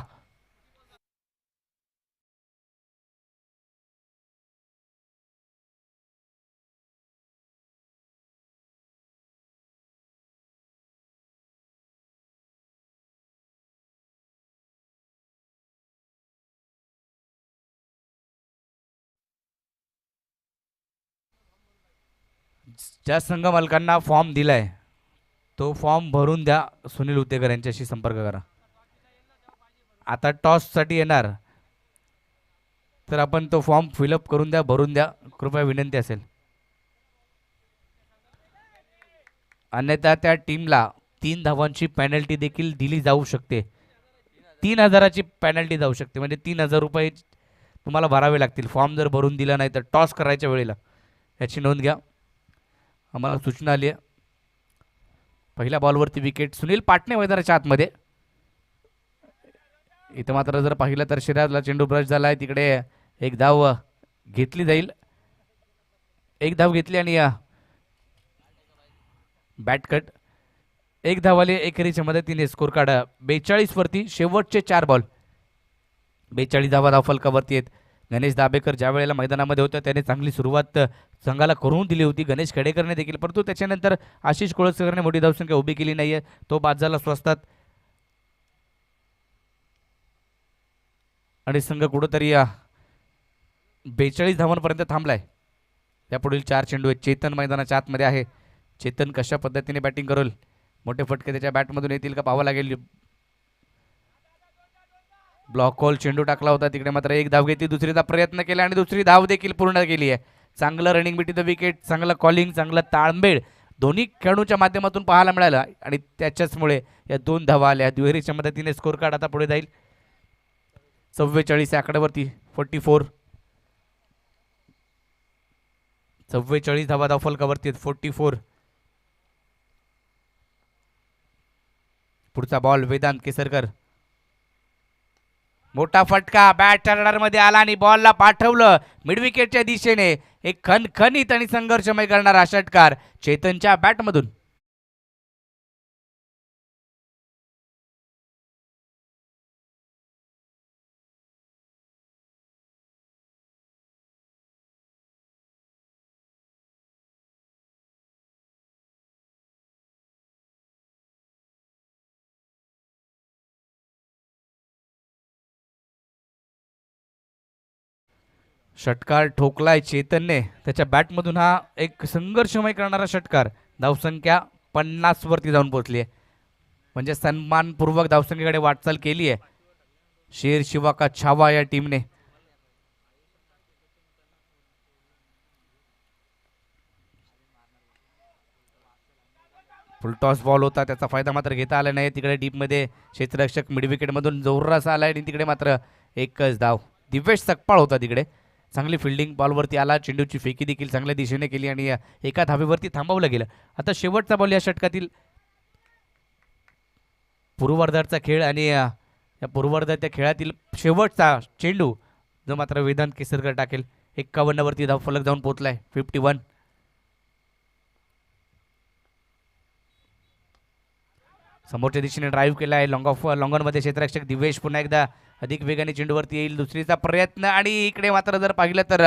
Speaker 1: ज्या संघ मालकांना फॉर्म दिलाय तो फॉर्म भरून द्या. सुनील उतेकर यांच्याशी संपर्क करा. आता टॉस साठी येणार तर आपण तो फॉर्म फिलअप करून द्या, भरून द्या, कृपया विनंती असेल. अन्यथा त्या टीमला 3 धावांची पेनल्टी देखील दिली जाऊ शकते. 3000ची पेनल्टी जाऊ शकते, म्हणजे 3000 रुपये तुम्हाला भरावे लागतील फॉर्म जर भरून दिला नाही तर टॉस करायच्या वेळेला. याची नोंद घ्या. आम्हाला सूचना आली आहे. पहिल्या बॉलवरती विकेट. सुनील पाटणे मैदानाच्या आतमध्ये. इथं मात्र जर पाहिलं तर शिराजला चेंडू ब्रश झालाय. तिकडे एक धाव घेतली जाईल. एक धाव घेतली आणि बॅट कट. एक धाव आली एकेरीच्या मदतीने. स्कोर कार्ड 42 वरती. शेवटचे 4 बॉल. 42 धावा धाव फलकावरती आहेत. गणेश दाबेकर ज्या वेळेला मैदानामध्ये होता त्याने चांगली सुरुवात संघाला करून दिली होती. गणेश खेडेकरने देखील, परंतु त्याच्यानंतर आशिष कोळसकरने मोठी धावसंख्या उभी केली नाहीये. तो बाद झाला स्वस्तात आणि संघ कुठंतरी 42 धावांपर्यंत थांबलाय. यापुढील 4 चेंडू आहेत. चेतन मैदानाच्या आतमध्ये आहे. चेतन कशा पद्धतीने बॅटिंग करेल, मोठे फटके त्याच्या बॅटमधून येतील का पाहावं लागेल. ब्लॉक हॉल चेंडू टाकला होता, तिकडे मात्र एक धाव घेतली. दुसरीदा प्रयत्न केला आणि दुसरी धाव देखील पूर्ण केली आहे. चांगलं रनिंग बिटी द विकेट, चांगलं कॉलिंग, चांगलं ताळमेळ दोन्ही खेळाडूच्या माध्यमातून पाहायला मिळाला आणि त्याच्याचमुळे या 2 धावा आल्या. दुहेरीच्या मदतीने स्कोर कार्ड आता पुढे जाईल. 44 आकड्यावरती 44. 44 धावा धाव फलकावरती 44. पुढचा बॉल वेदांत केसरकर. मोठा फटका बॅट टर्नर मध्ये आला आणि बॉलला पाठवलं मिडविकेटच्या दिशेने. एक खणखणीत आणि संघर्षमय करणारा षटकार चेतनच्या बॅटमधून. षटकार ठोकलाय चेतनने त्याच्या बॅटमधून. हा एक संघर्षमय करणारा षटकार. धावसंख्या 50 वरती जाऊन पोहोचली आहे, म्हणजे सन्मानपूर्वक धावसंख्येकडे वाटचाल केली आहे शेर शिवा का छावा या टीमने. फुल टॉस बॉल होता, त्याचा फायदा मात्र घेता आला नाही. तिकडे डीपमध्ये क्षेत्ररक्षक मिडविकेटमधून जोराचा आलाय आणि तिकडे मात्र एकच धाव. दिवेश सकपाळ होता तिकडे. चांगली फिल्डिंग बॉलवरती आला, चेंडूची फेकी देखील चांगल्या दिशेने केली आणि एका धावेवरती थांबवलं गेलं. आता शेवटचा बॉल या षटकातील पूर्वार्धाचा खेळ आणि या पूर्वार्धाच्या खेळातील शेवटचा चेंडू जो मात्र वेदांत केसरकर टाकेल. 51 वरती धाव फलक जाऊन पोहोचलाय. 51. समोरच्या दिशेने ड्राईव्ह केला आहे. लॉंगॉनमध्ये क्षेत्ररक्षक दिवेश पुन्हा एकदा अधिक वेगाने चेंडूवरती येईल. दुसरीचा प्रयत्न आणि इकडे मात्र जर पाहिलं तर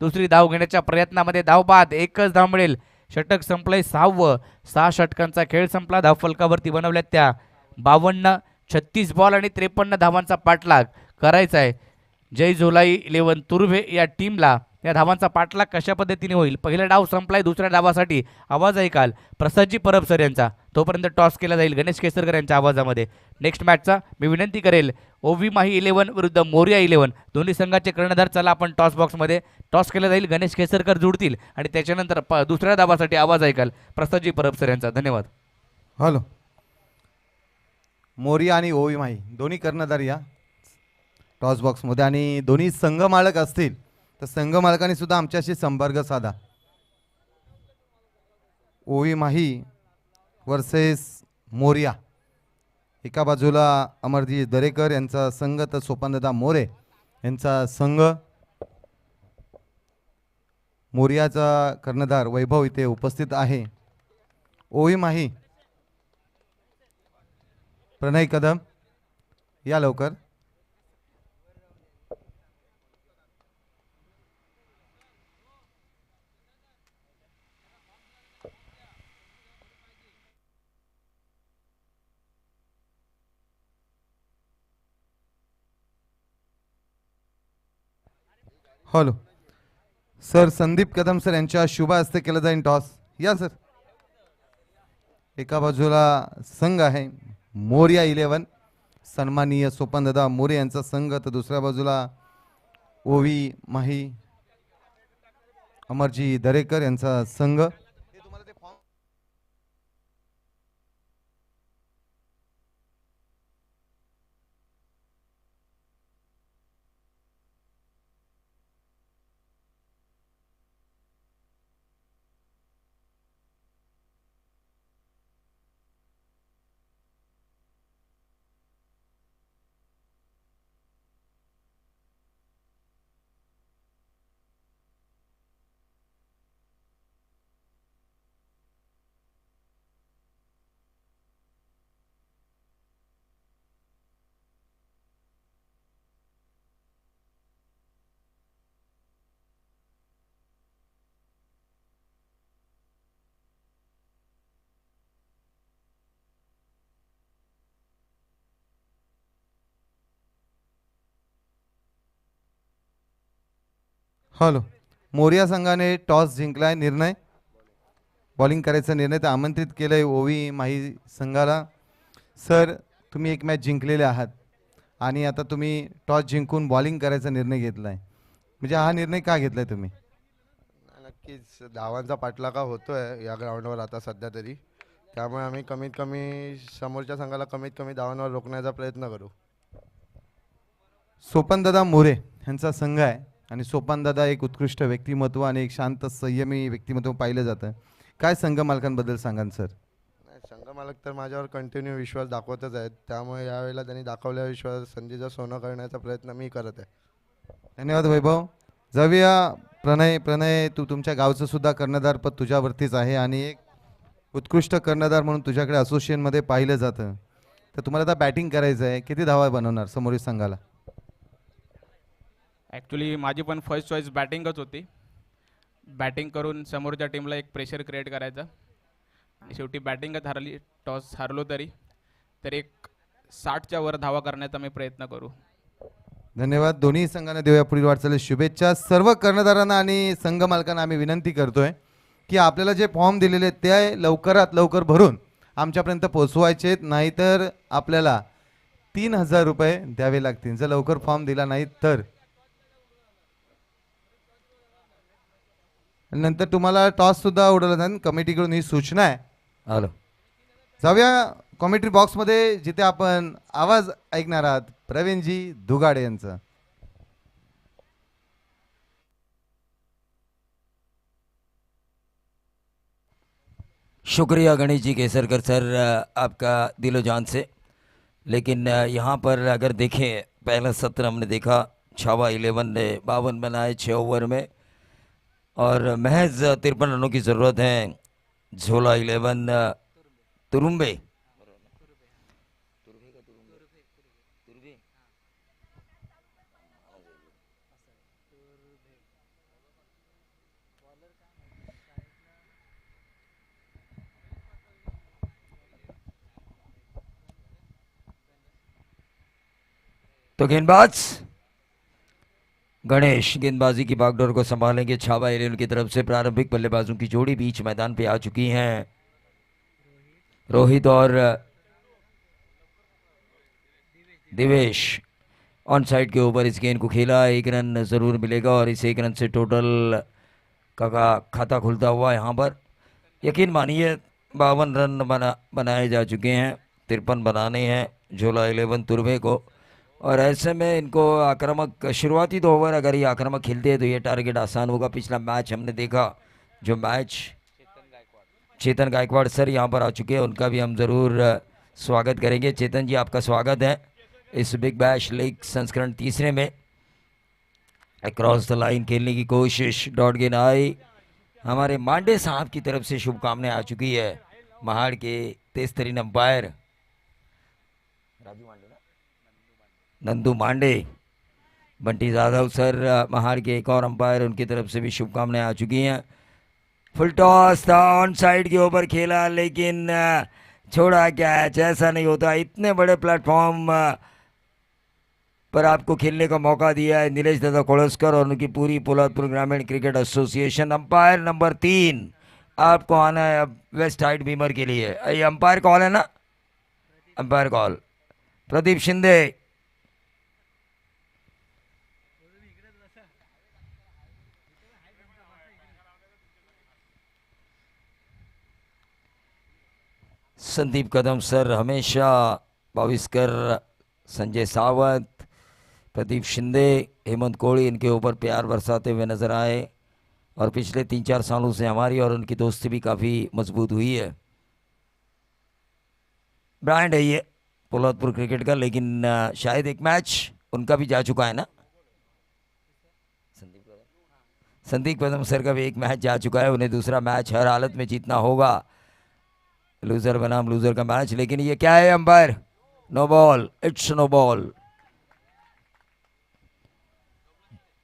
Speaker 1: दुसरी धाव घेण्याच्या प्रयत्नामध्ये धाव बाद. एकच धाव मिळेल. षटक संपलंय 6वं. 6 षटकांचा खेळ संपला. धाव फलकावरती बनवल्यात त्या 52. 36 बॉल आणि 53 धावांचा पाठलाग करायचा आहे जय झोलाई 11 तुर्भे या टीमला. या धावांचा पाठलाग कशा पद्धतीने होईल? पहिला डाव संपलाय. दुसऱ्या डावासाठी आवाज ऐकाल प्रसादजी परब सर यांचा. तोपर्यंत टॉस केला जाईल गणेश केसरकर यांच्या आवाजामध्ये. नेक्स्ट मॅचचा मी विनंती करेल ओवी माही 11 विरुद्ध मोरिया 11 दोन्ही संघाचे कर्णधार. चला आपण टॉस बॉक्समध्ये टॉस केला जाईल. गणेश केसरकर जुडतील आणि त्याच्यानंतर दुसऱ्या धावासाठी आवाज ऐकाल प्रसादजी परब सर यांचा. धन्यवाद.
Speaker 2: हॅलो. मोरिया आणि ओवी माही दोन्ही कर्णधार या टॉस बॉक्समध्ये आणि दोन्ही संघ मालक असतील तर संघ मालकांनी सुद्धा आमच्याशी संपर्क साधा. ओवी माही वर्सेस मोरिया. एका बाजूला अमरजी दरेकर यांचा संघ तर सोपानदादा मोरे यांचा संघ. मोरियाचा कर्णधार वैभव इथे उपस्थित आहे. ओवी माही प्रणय कदम या लवकर. Hello sir. Sandeep Kadam sir यांच्या शुभ हस्ते केलं जाईल टॉस. या सर. एका बाजूला संघ आहे मोरिया 11 सन्माननीय सोपानदादा मोरे यांचा संघ, तर दुसऱ्या बाजूला ओवी माही अमरजी दरेकर यांचा संघ. हॅलो. मोरिया संघाने टॉस जिंकलाय. निर्णय बॉलिंग करायचा निर्णय तर आमंत्रित केलंय ओवी माही संघाला. सर तुम्ही एक मॅच जिंकलेले आहात आणि आता तुम्ही टॉस जिंकून बॉलिंग करायचा निर्णय घेतलाय, म्हणजे हा निर्णय का घेतलाय तुम्ही?
Speaker 3: नक्कीच धावांचा पाठलागा होतोय या ग्राउंडवर आता सध्या तरी, त्यामुळे आम्ही कमीत कमी समोरच्या संघाला कमीत कमी धावांवर रोखण्याचा प्रयत्न करू.
Speaker 2: सोपानदादा मोरे यांचा संघ आहे आणि सोपानदादा एक उत्कृष्ट व्यक्तिमत्व आणि एक शांत संयमी व्यक्तिमत्व पाहिलं जातं. काय संघ मालकांबद्दल सांगाल सर?
Speaker 3: संघ मालक तर माझ्यावर कंटिन्यू विश्वास दाखवतच आहेत, त्यामुळे यावेळेला त्यांनी दाखवलेला विश्वास संधीचा सोनं करण्याचा प्रयत्न मी करत आहे.
Speaker 2: धन्यवाद वैभव. जाऊया प्रणय, तू तुमच्या गावचं सुद्धा कर्णधार पद तुझ्यावरतीच आहे आणि एक उत्कृष्ट कर्णधार म्हणून तुझ्याकडे असोसिएशनमध्ये पाहिलं जातं. तर तुम्हाला आता बॅटिंग करायचं आहे, किती धावा बनवणार समोरील संघाला?
Speaker 4: ॲक्च्युली माझी पण फर्स्ट चॉईस बॅटिंगच होती. बॅटिंग करून समोरच्या टीमला एक प्रेशर क्रिएट करायचं आणि शेवटी बॅटिंगच हारली. टॉस हारलो तर एक 60च्या वर धावा करण्याचा मी प्रयत्न करू.
Speaker 2: धन्यवाद. दोन्ही संघांना देऊया पुढील वाटचालीस शुभेच्छा. सर्व कर्णधारांना आणि संघ मालकांना आम्ही विनंती करतोय की आपल्याला जे फॉर्म दिलेले आहेत ते लवकरात लवकर भरून आमच्यापर्यंत पोचवायचे आहेत, नाहीतर आपल्याला 3000 रुपये द्यावे लागतील जर लवकर फॉर्म दिला नाही तर. नंतर तुम्हाला टॉस सुद्धा उडवला जाईल. कमिटीकडून ही सूचना आहे.
Speaker 5: हॅलो.
Speaker 2: जाऊया कॉमेंट्री बॉक्समध्ये जिथे आपण आवाज ऐकणार आहात प्रवीणजी दुगाडे यांचा.
Speaker 5: शुक्रिया गणेश जी केसरकर सर, आपका दिलो जान से. लेकिन यहाँ पर अगर देखें पहला सत्र हमने देखा छावा 11 ने 52 बनाए 6 ओवर में और महज 53 रनों की ज़रूरत है. झोला 11 तुरुम्बे तो गेंदबाज गणेश गेंदबाजी की बागडोर को संभालेंगे. छावा 11 की तरफ से प्रारंभिक बल्लेबाजों की जोड़ी बीच मैदान पे आ चुकी हैं. रोहित और दिवेश ऑन साइड के ऊपर इस गेंद को खेला. 1 रन जरूर मिलेगा और इस 1 रन से टोटल का खाता खुलता हुआ यहाँ पर. यकीन मानिए 52 रन बनाए जा चुके हैं, 53 बनाने हैं झोला 11 तुर्भे को. और ऐसे में इनको आक्रामक शुरुआती 2 ओवर अगर ये आक्रामक खेलते हैं तो ये टारगेट आसान होगा. पिछला मैच हमने देखा जो मैच चेतन गायकवाड़ सर यहाँ पर आ चुके हैं, उनका भी हम ज़रूर स्वागत करेंगे. चेतन जी आपका स्वागत है इस बिग बैश लीग संस्करण 3 में. अक्रॉस द लाइन खेलने की कोशिश, डॉट गेंद आई. हमारे मांडे साहब की तरफ से शुभकामनाएं आ चुकी है. महाड़ के तेज तरीन अंपायर नंदू मांडे, बंटी जाधव सर महाड़ के एक और अंपायर, उनकी तरफ से भी शुभकामनाएं आ चुकी हैं. फुल टॉस था, ऑन साइड के ऊपर खेला लेकिन छोड़ा कैच. ऐसा नहीं होता. इतने बड़े प्लेटफॉर्म पर आपको खेलने का मौका दिया है नीलेश दादा कोलस्कर और उनकी पूरी पोलादपुर ग्रामीण क्रिकेट एसोसिएशन. अंपायर नंबर 3 आपको आना है अब वेस्ट हाइट बीमर के लिए. ये अंपायर कॉल है ना, umpire call Pradeep Shinde. Sandeep Kadam sir हमेशा, भाविस्कर, संजय सावंत, प्रदीप शिंदे, हेमंत कोहली इनके ऊपर प्यार बरसाते हुए नजर आए. और पिछले 3-4 सालों से हमारी और उनकी दोस्ती भी काफ़ी मजबूत हुई है. ब्रांड है ये पोलादपुर क्रिकेट का. लेकिन शायद एक मैच उनका भी जा चुका है ना, संदीप कदम सर का भी एक मैच जा चुका है. उन्हें दूसरा मैच हर हालत में जीतना होगा. लूजर बनाम लूजर का मैच. लेकिन ये क्या है umpire, no ball, it's no ball.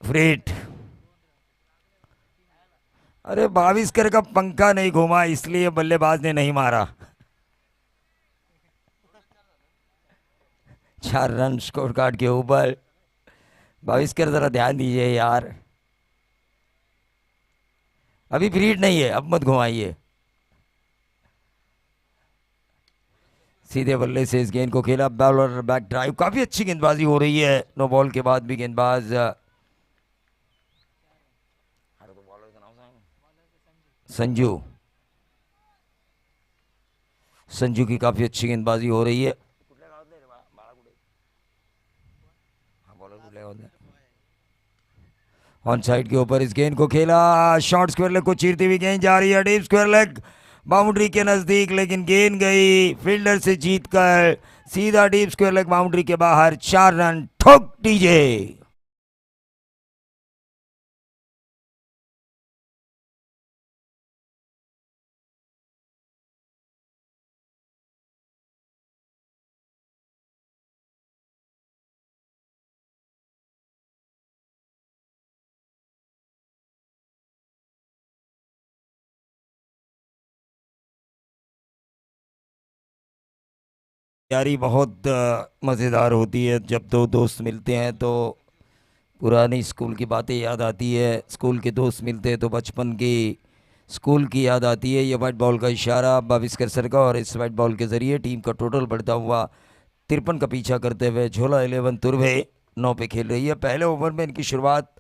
Speaker 5: फ्रीट. अरे भाविस्कर का पंखा नहीं घूमा इसलिए बल्लेबाज ने नहीं मारा. 4 रन स्कोर कार्ड के ऊपर. भाविस्कर जरा ध्यान दीजिए यार, अभी फ्रीट नहीं है, अब मत घुमाइए. सीधे बल्ले से इस गेंद को खेला. बॉलर बैक ड्राइव, काफी अच्छी गेंदबाजी हो रही है. नो बॉल के बाद भी गेंदबाज संजू की काफी अच्छी गेंदबाजी हो रही है. ऑन साइड के ऊपर इस गेंद को खेला. शॉर्ट स्क्वायर लेग को चीरती हुई गेंद जा रही है. डीप स्क्वायर लेग बाउंड्री के नजदीक, लेकिन गेंद गई फील्डर से जीतकर सीधा डीप स्क्वायर लेग बाउंड्री के बाहर। 4 रन ठोक दीजिए। यारी बहुत मज़ेदार होती है। जब दो दोस्त मिलते हैं तो पुरानी स्कूल की बातें याद आती है। स्कूल के दोस्त मिलते हैं तो बचपन की स्कूल की याद आती है। ये वाइट बॉल का इशारा बाविस्कर सर का, और इस वाइट बॉल के ज़रिए टीम का टोटल बढ़ता हुआ 53 का पीछा करते हुए झोला 11 तुरभे 9 पे खेल रही है। पहले ओवर में इनकी शुरुआत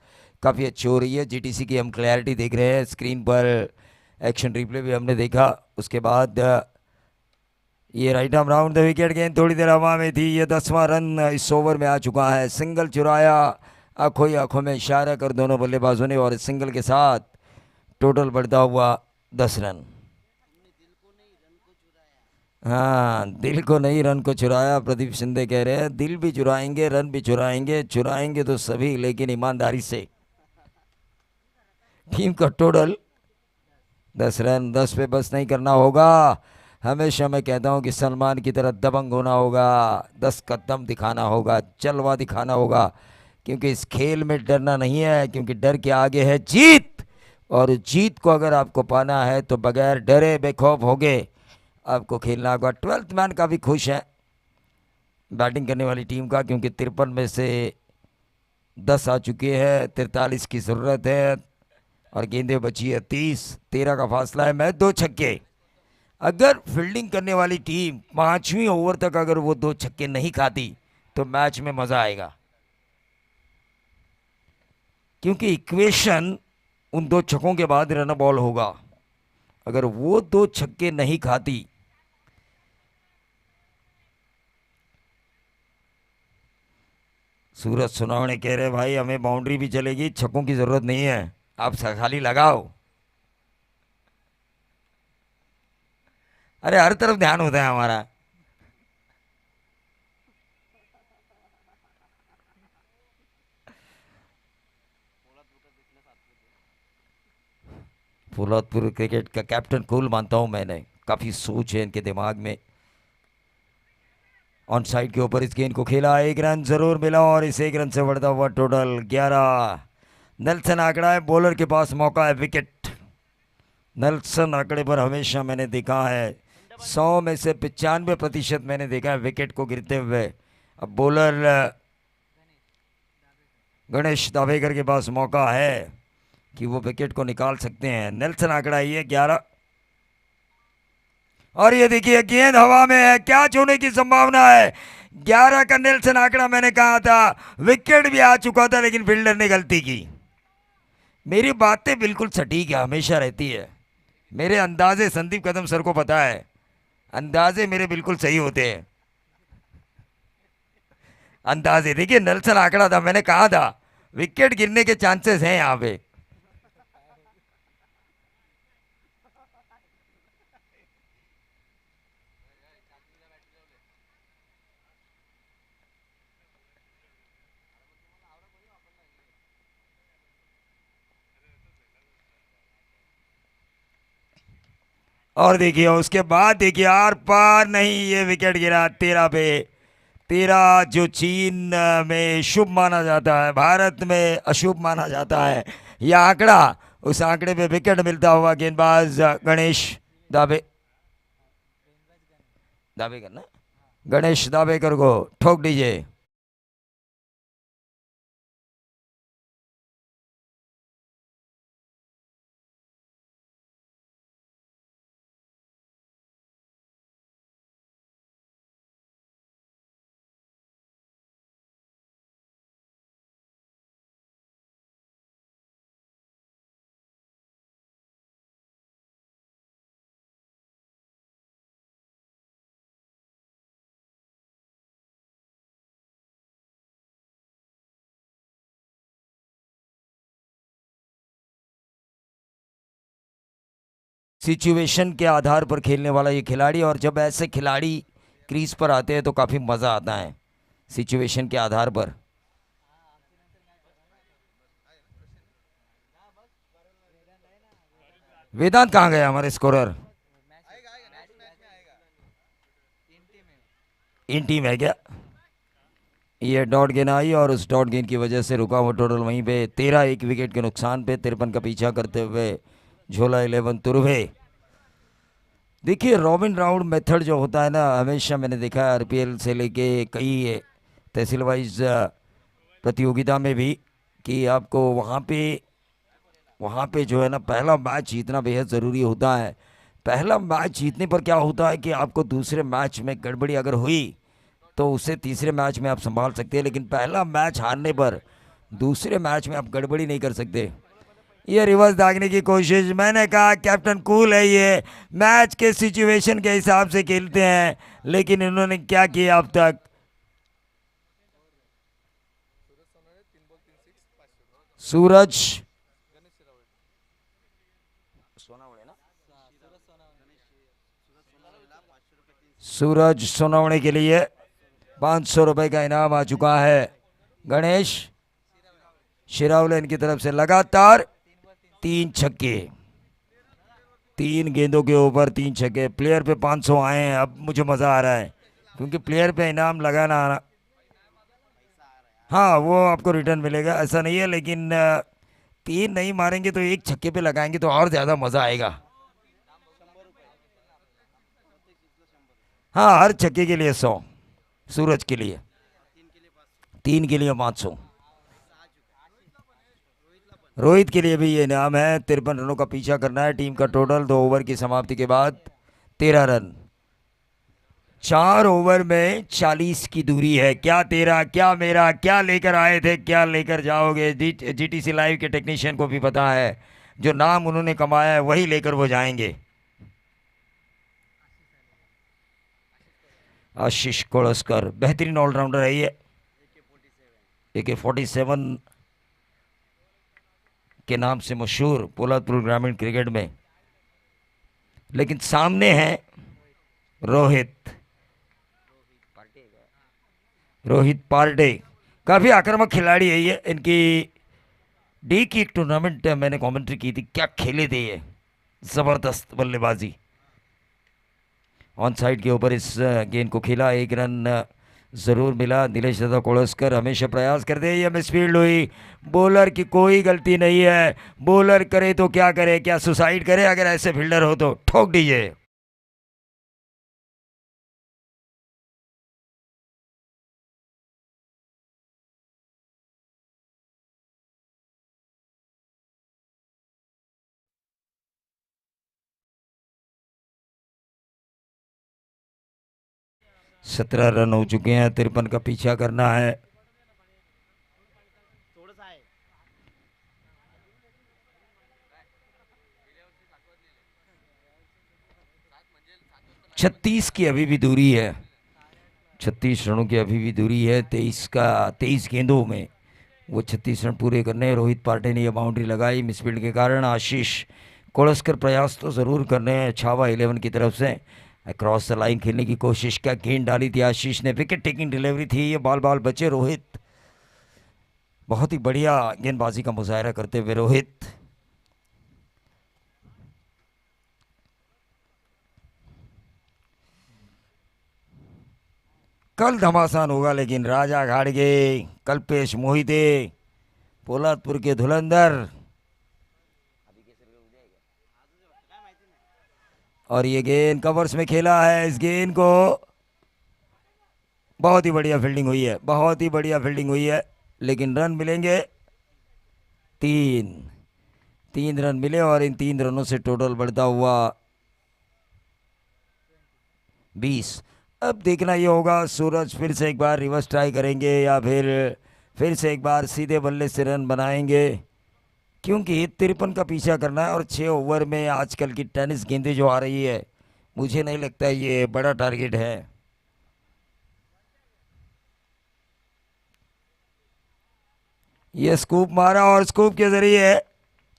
Speaker 5: काफ़ी अच्छी हो रही है। जीटीसी की हम क्लैरिटी देख रहे हैं स्क्रीन पर, एक्शन रिप्ले भी हमने देखा। उसके बाद ये right arm round the wicket, गेंद थोड़ी देर हवा में थी। ये 10वां रन इस ओवर में आ चुका है। सिंगल चुराया, आंखों ही आंखों में इशारा कर दोनों बल्लेबाजों ने, और इस सिंगल के साथ टोटल बढ़ता हुआ 10 रन। हाँ, दिल को नहीं रन को चुराया। प्रदीप शिंदे कह रहे हैं दिल भी चुराएंगे, रन भी चुराएंगे, चुराएंगे तो सभी, लेकिन ईमानदारी से। टीम का टोटल 10 रन। 10 पे बस नहीं करना होगा। हमेशा मैं कहता हूं कि सलमान की तरह दबंग होना होगा, 10 का दम दिखाना होगा, जलवा दिखाना होगा, क्योंकि इस खेल में डरना नहीं है, क्योंकि डर के आगे है जीत। और जीत को अगर आपको पाना है तो बगैर डरे बेखौफ होगे आपको खेलना होगा। 12th मैन काफ़ी खुश है बैटिंग करने वाली टीम का, क्योंकि 53 में से 10 आ चुके हैं, 43 की ज़रूरत है, और गेंदें बची है 30। 13 का फासला है। मैं 2 छक्के, अगर फील्डिंग करने वाली टीम 5वीं ओवर तक अगर वो 2 छक्के नहीं खाती तो मैच में मज़ा आएगा, क्योंकि इक्वेशन उन 2 छक्कों के बाद रन बॉल होगा। अगर वो 2 छक्के नहीं खाती, सूरज सुनावणे कह रहे भाई हमें बाउंड्री भी चलेगी, छक्कों की जरूरत नहीं है, आप खाली लगाओ। अरे हर तरफ ध्यान होता है हमारा। फौलादपुर क्रिकेट का कैप्टन कूल मानता हूं मैंने, काफी सोच है इनके दिमाग में। ऑन साइड के ऊपर इस गेंद को खेला, 1 रन जरूर मिला, और इस 1 रन से बढ़ता हुआ टोटल 11। नेल्सन आंकड़ा है, बॉलर के पास मौका है विकेट। नेल्सन आंकड़े पर हमेशा मैंने देखा है 100 में से 95% मैंने देखा है विकेट को गिरते हुए। अब बॉलर गणेश दावेकर के पास मौका है कि वो विकेट को निकाल सकते हैं। नेल्सन आंकड़ा ये 11, और ये देखिए गेंद हवा में है, क्या छूने की संभावना है। 11 का नेल्सन आंकड़ा, मैंने कहा था विकेट भी आ चुका था, लेकिन फील्डर ने गलती की। मेरी बातें बिल्कुल सटीक है, हमेशा रहती है। मेरे अंदाजे संदीप कदम सर को पता है, अंदाजे मेरे बिल्कुल सही होते हैं। अंदाजे देखिए, नेल्सन आंकड़ा था, मैंने कहा था विकेट गिरने के चांसेस हैं यहां पे। और देखिए उसके बाद देखिए आर पार नहीं, ये विकेट गिरा 13 पे। 13 जो चीन में शुभ माना जाता है, भारत में अशुभ माना जाता है। यह आंकड़ा, उस आंकड़े पे विकेट मिलता हुआ गेंदबाज गणेश दावे दावेकर ना गणेश दावेकर को ठोक दीजिए। सिचुएशन के आधार पर खेलने वाला ये खिलाड़ी, और जब ऐसे खिलाड़ी क्रीज पर आते हैं तो काफ़ी मज़ा आता है सिचुएशन के आधार पर। वेदांत कहाँ गया हमारे स्कोरर? इन टीम है क्या? ये डॉट गेंद आई और उस डॉट गेंद की वजह से रुका हुआ टोटल वहीं पे 13, एक विकेट के नुकसान पे 53 का पीछा करते हुए झोला 11 तुर्भे। देखिए रॉबिन राउंड मेथड जो होता है ना, हमेशा मैंने देखा है आरपीएल से लेके कई तहसील वाइज प्रतियोगिता में भी, कि आपको वहाँ पे जो है ना पहला मैच जीतना बेहद ज़रूरी होता है। पहला मैच जीतने पर क्या होता है कि आपको दूसरे मैच में गड़बड़ी अगर हुई तो उसे तीसरे मैच में आप संभाल सकते हैं, लेकिन पहला मैच हारने पर दूसरे मैच में आप गड़बड़ी नहीं कर सकते। ये रिवर्स दागने की कोशिश, मैंने कहा कैप्टन कूल है, ये मैच के सिचुएशन के हिसाब से खेलते हैं, लेकिन इन्होंने क्या किया अब तक। सूरज सोनावणे के लिए 500 रुपए का इनाम आ चुका है। गणेश शिरावले इनकी तरफ से लगातार 3 छक्के, 3 गेंदों के ऊपर 3 छक्के। प्लेयर पे 500 आए हैं। अब मुझे मज़ा आ रहा है क्योंकि प्लेयर पे इनाम लगाना, हाँ वो आपको रिटर्न मिलेगा, ऐसा नहीं है, लेकिन 3 नहीं मारेंगे तो 1 छक्के पे लगाएंगे तो और ज़्यादा मज़ा आएगा। हाँ हर छक्के के लिए 100, सूरज के लिए 3 के लिए 500। रोहित के लिए भी ये इनाम है। 53 रनों का पीछा करना है। टीम का टोटल 2 ओवर की समाप्ति के बाद 13 रन। 4 ओवर में 40 की दूरी है। क्या तेरा क्या मेरा, क्या लेकर आए थे क्या लेकर जाओगे। जीटीसी लाइव के टेक्नीशियन को भी पता है, जो नाम उन्होंने कमाया है वही लेकर वो जाएंगे। आशीष कोलस्कर बेहतरीन ऑलराउंडर है ये, AK-47 के नाम से मशहूर पोलादपुर ग्रामीण क्रिकेट में। लेकिन सामने है रोहित पार्टे, काफ़ी आक्रामक खिलाड़ी है ये। इनकी डी की एक टूर्नामेंट मैंने कमेंट्री की थी, क्या खेले थे ये, ज़बरदस्त बल्लेबाजी। ऑन साइड के ऊपर इस गेंद को खेला, 1 रन ज़रूर मिला। नीलेश दादा कोलस्कर हमेशा प्रयास करते हैं, ये मिसफील्ड हुई। बॉलर की कोई गलती नहीं है, बॉलर करे तो क्या करे, क्या सुसाइड करे, अगर ऐसे फील्डर हो तो ठोक दीजिए। सत्रह रन हो चुके हैं। 53 का पीछा करना है। छत्तीस की अभी भी दूरी है, 36 रनों की अभी भी दूरी है। 23 गेंदों में वो 36 रन पूरे करने हैं। रोहित पार्टे ने यह बाउंड्री लगाई मिसफील्ड के कारण। आशीष कोलस्कर प्रयास तो ज़रूर कर रहे हैं छावा 11 की तरफ से, अक्रॉस द लाइन खेलने की कोशिश। क्या गेंद डाली थी आशीष ने, विकेट टेकिंग डिलीवरी थी, ये बाल बचे। रोहित बहुत ही बढ़िया गेंदबाजी का मुजाहरा करते हुए रोहित। कल घमासान होगा, लेकिन राजा घाड़गे, कल्पेश मोहिते, पोलादपुर के धुलंधर, और ये गेंद कवर्स में खेला है। इस गेंद को बहुत ही बढ़िया फील्डिंग हुई है, बहुत ही बढ़िया फील्डिंग हुई है, लेकिन रन मिलेंगे 3 रन मिले और इन 3 रनों से टोटल बढ़ता हुआ 20। अब देखना ये होगा सूरज फिर से एक बार रिवर्स ट्राई करेंगे या फिर से एक बार सीधे बल्ले से रन बनाएंगे, क्योंकि 53 का पीछा करना है और 6 ओवर में आजकल की टेनिस गेंदें जो आ रही है, मुझे नहीं लगता ये बड़ा टारगेट है। ये स्कूप मारा और स्कूप के जरिए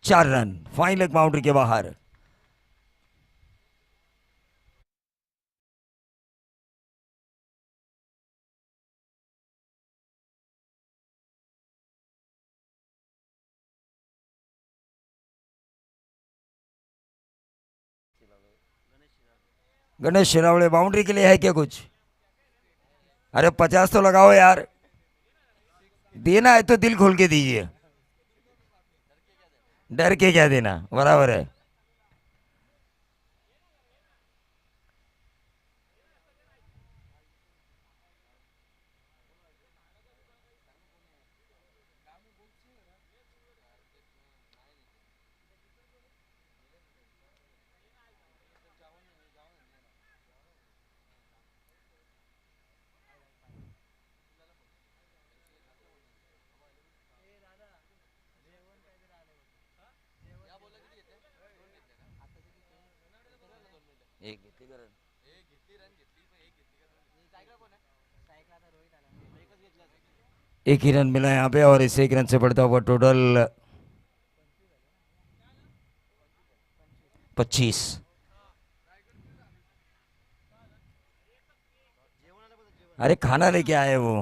Speaker 5: 4 रन, फाइन लेग बाउंड्री के बाहर। गणेश शिरावड़े बाउंड्री के लिए है क्या कुछ? अरे 50 तो लगाओ यार, देना है तो दिल खोल के दीजिए, डर के क्या देना, बराबर है। एक ही रन मिला यहाँ पे और इस एक रन से बढ़ता हुआ टोटल 25। अरे खाना लेके आए वो।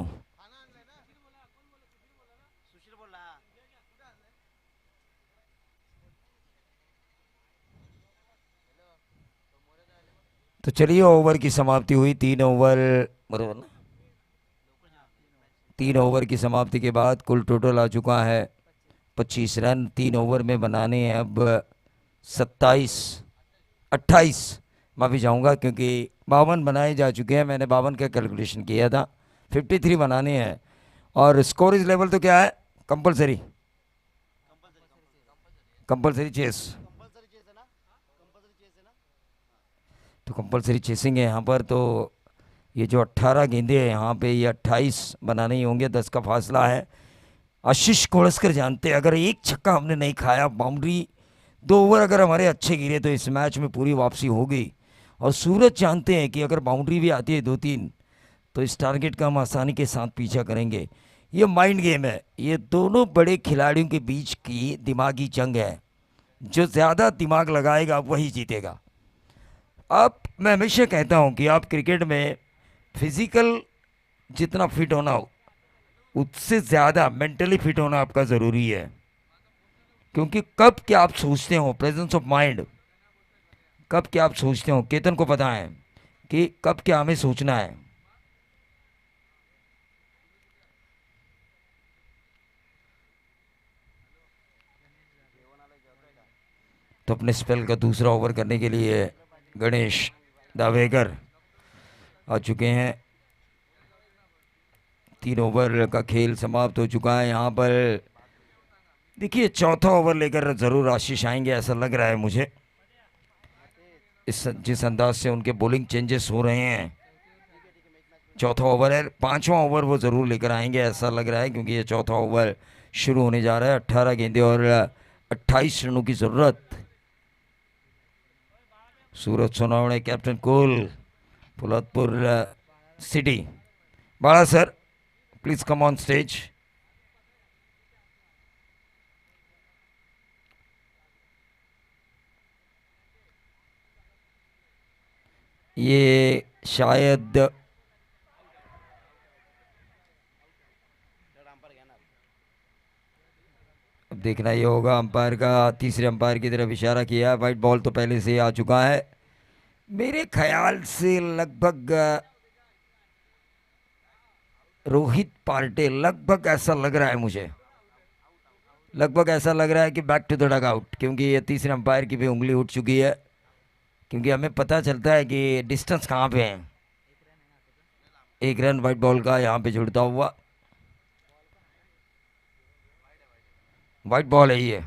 Speaker 5: तो चलिए ओवर की समाप्ति हुई, 3 ओवर बराबर ना, 3 ओवर की समाप्ति के बाद कुल टोटल आ चुका है 25 रन। 3 ओवर में बनाने हैं अब 27 28, माफ़ी चाहूँगा क्योंकि 52 बनाए जा चुके हैं, मैंने 52 का कैलकुलेशन किया था, 53 बनाने हैं। और स्कोरेज लेवल तो क्या है, कंपलसरी कंपलसरी चेस, तो कंपलसरी चेसिंग है यहाँ पर। तो ये जो 18 गेंदे हैं यहाँ पे, ये 28 बनाने ही होंगे, 10 का फासला है। आशीष कोड़स्कर जानते हैं अगर एक छक्का हमने नहीं खाया, बाउंड्री 2 ओवर अगर हमारे अच्छे गिरे तो इस मैच में पूरी वापसी हो गई। और सूरज जानते हैं कि अगर बाउंड्री भी आती है 2-3 तो इस टारगेट का हम आसानी के साथ पीछा करेंगे। ये माइंड गेम है, ये दोनों बड़े खिलाड़ियों के बीच की दिमागी जंग है, जो ज़्यादा दिमाग लगाएगा वही जीतेगा। अब मैं हमेशा कहता हूँ कि आप क्रिकेट में फिजिकल जितना फिट होना हो, उससे ज़्यादा मेंटली फिट होना आपका ज़रूरी है। क्योंकि कब क्या आप सोचते हो, प्रेजेंस ऑफ माइंड, कब क्या आप सोचते हो, केतन को पता है कि कब क्या हमें सोचना है। तो अपने स्पेल का दूसरा ओवर करने के लिए गणेश दावेकर आ चुके हैं। 3 ओवर का खेल समाप्त हो चुका है यहाँ पर। देखिए चौथा ओवर लेकर ज़रूर आशीष आएंगे ऐसा लग रहा है मुझे, इस जिस अंदाज से उनके बॉलिंग चेंजेस हो रहे हैं। चौथा ओवर है, 5वां ओवर वो ज़रूर लेकर आएंगे ऐसा लग रहा है, क्योंकि ये चौथा ओवर शुरू होने जा रहा है। 18 गेंदे और 28 रनों की ज़रूरत। Suraj Sonawane, captain cool, Poladpur city. Bala sir please come on stage. ये शायद अब देखना ये होगा, अंपायर का तीसरे अंपायर की तरफ इशारा किया। वाइट बॉल तो पहले से आ चुका है मेरे ख्याल से, लगभग रोहित पार्टे, लगभग ऐसा लग रहा है मुझे, लगभग ऐसा लग रहा है कि back to the dugout, क्योंकि ये तीसरे अंपायर की भी उंगली उठ चुकी है। क्योंकि हमें पता चलता है कि डिस्टेंस कहाँ पे है। 1 रन वाइट बॉल का यहाँ पे जुड़ता हुआ, वाइट बॉल है ये,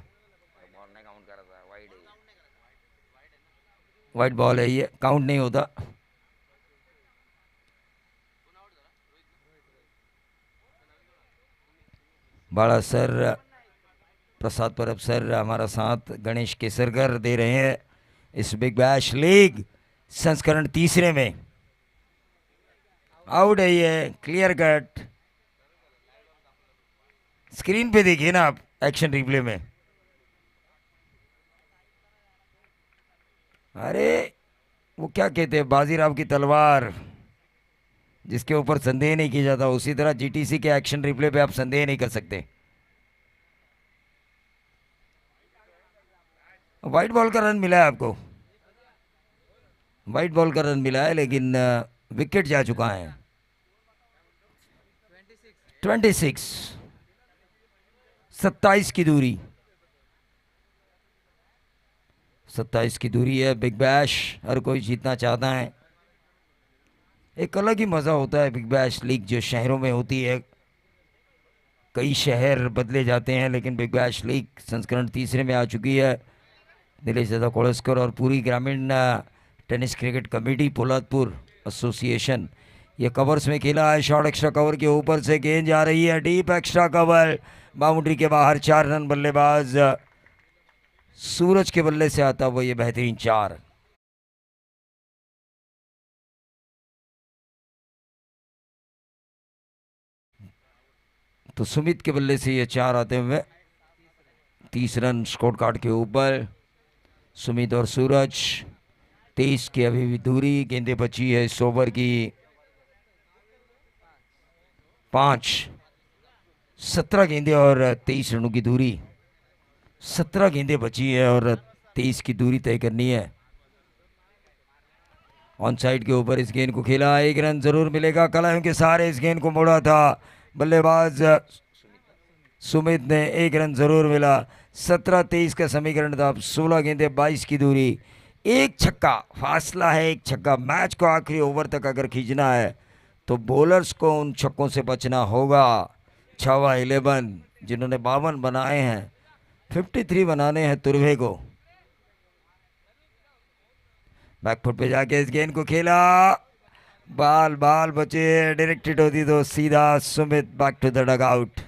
Speaker 5: वाइट बॉल है ये, काउंट नहीं होता। बड़ा सर प्रसाद परब सर हमारा साथ गणेश केसरकर दे रहे हैं इस बिग बैश लीग संस्करण तीसरे में। आउट है ये, क्लियर कट, स्क्रीन पे देखिए ना आप एक्शन रिप्ले में। अरे वो क्या कहते हैं, बाजीराव की तलवार, जिसके ऊपर संदेह नहीं किया जाता, उसी तरह जीटीसी के एक्शन रिप्ले पे आप संदेह नहीं कर सकते। व्हाइट बॉल का रन मिला है आपको, वाइट बॉल का रन मिला है, लेकिन विकेट जा चुका है। 26, 27 की दूरी, 27 की दूरी है। बिग बैश हर कोई जीतना चाहता है। एक अलग ही मज़ा होता है बिग बैश लीग जो शहरों में होती है। कई शहर बदले जाते हैं, लेकिन बिग बैश लीग संस्करण तीसरे में आ चुकी है। दिनेश दादा कोड़स्कर और पूरी ग्रामीण tennis cricket committee Poladpur association ये कवर्स में खेला है। शॉर्ट एक्स्ट्रा कवर के ऊपर से गेंद जा रही है, डीप एक्स्ट्रा कवर, बाउंड्री के बाहर। 4 रन बल्लेबाज सूरज के बल्ले से आता हुआ ये बेहतरीन 4। तो सुमित के बल्ले से ये 4 आते हुए 30 रन स्कोर कार्ड के ऊपर। सुमित और सूरज 23 की अभी भी दूरी। गेंदें बची है इस ओवर की 5। 17 गेंदें और 23 रनों की दूरी। 17 गेंदें बची है और 23 की दूरी तय करनी है। ऑन साइड के ऊपर इस गेंद को खेला, 1 रन जरूर मिलेगा। कलाइयों के सहारे इस गेंद को मोड़ा था बल्लेबाज सुमित ने, 1 रन जरूर मिला। 17-23 का समीकरण था। अब 16 गेंदें 22 की दूरी, 1 छक्का फासला है, 1 छक्का। मैच को आखिरी ओवर तक अगर खींचना है तो बॉलर्स को उन छक्कों से बचना होगा। छावा 11 जिन्होंने 52 बनाए हैं, 53 बनाने हैं तुर्भे को। बैकफुट पे जाके इस गेंद को खेला, बाल बचे। डायरेक्टेड होती तो सीधा Sumit back to the dugout.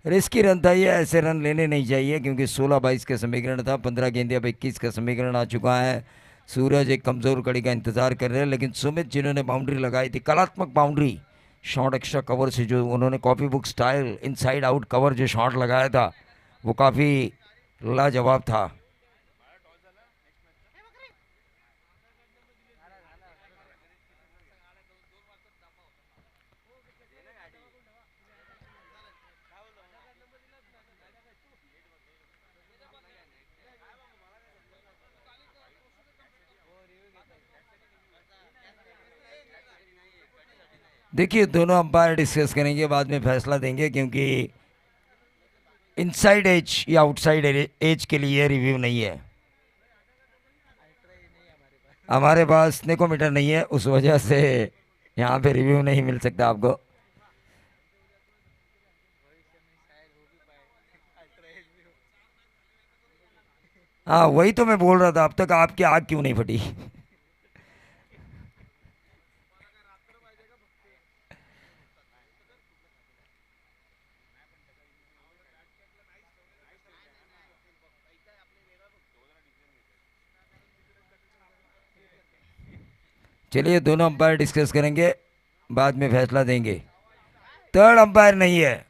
Speaker 5: Risky run था ये, ऐसे रन लेने नहीं चाहिए क्योंकि 16-22 का समीकरण था। 15 गेंदे अब 21 का समीकरण आ चुका है। सूरज एक कमज़ोर कड़ी का इंतज़ार कर रहे हैं, लेकिन सुमित जिन्होंने बाउंड्री लगाई थी, कलात्मक बाउंड्री, शॉट एक्स्ट्रा कवर से जो उन्होंने copy book style inside out cover जो शॉट लगाया था वो काफ़ी लाजवाब था। देखिए दोनों अंपायर डिस्कस करेंगे, बाद में फैसला देंगे, क्योंकि इनसाइड एज या आउटसाइड एज के लिए रिव्यू नहीं है हमारे पास। नेकोमीटर नहीं है, उस वजह से यहाँ पे रिव्यू नहीं मिल सकता आपको। हाँ वही तो मैं बोल रहा था, अब तक आपकी आग क्यों नहीं फटी? चलिए दोनों अंपायर डिस्कस करेंगे, बाद में फैसला देंगे। थर्ड अंपायर नहीं है,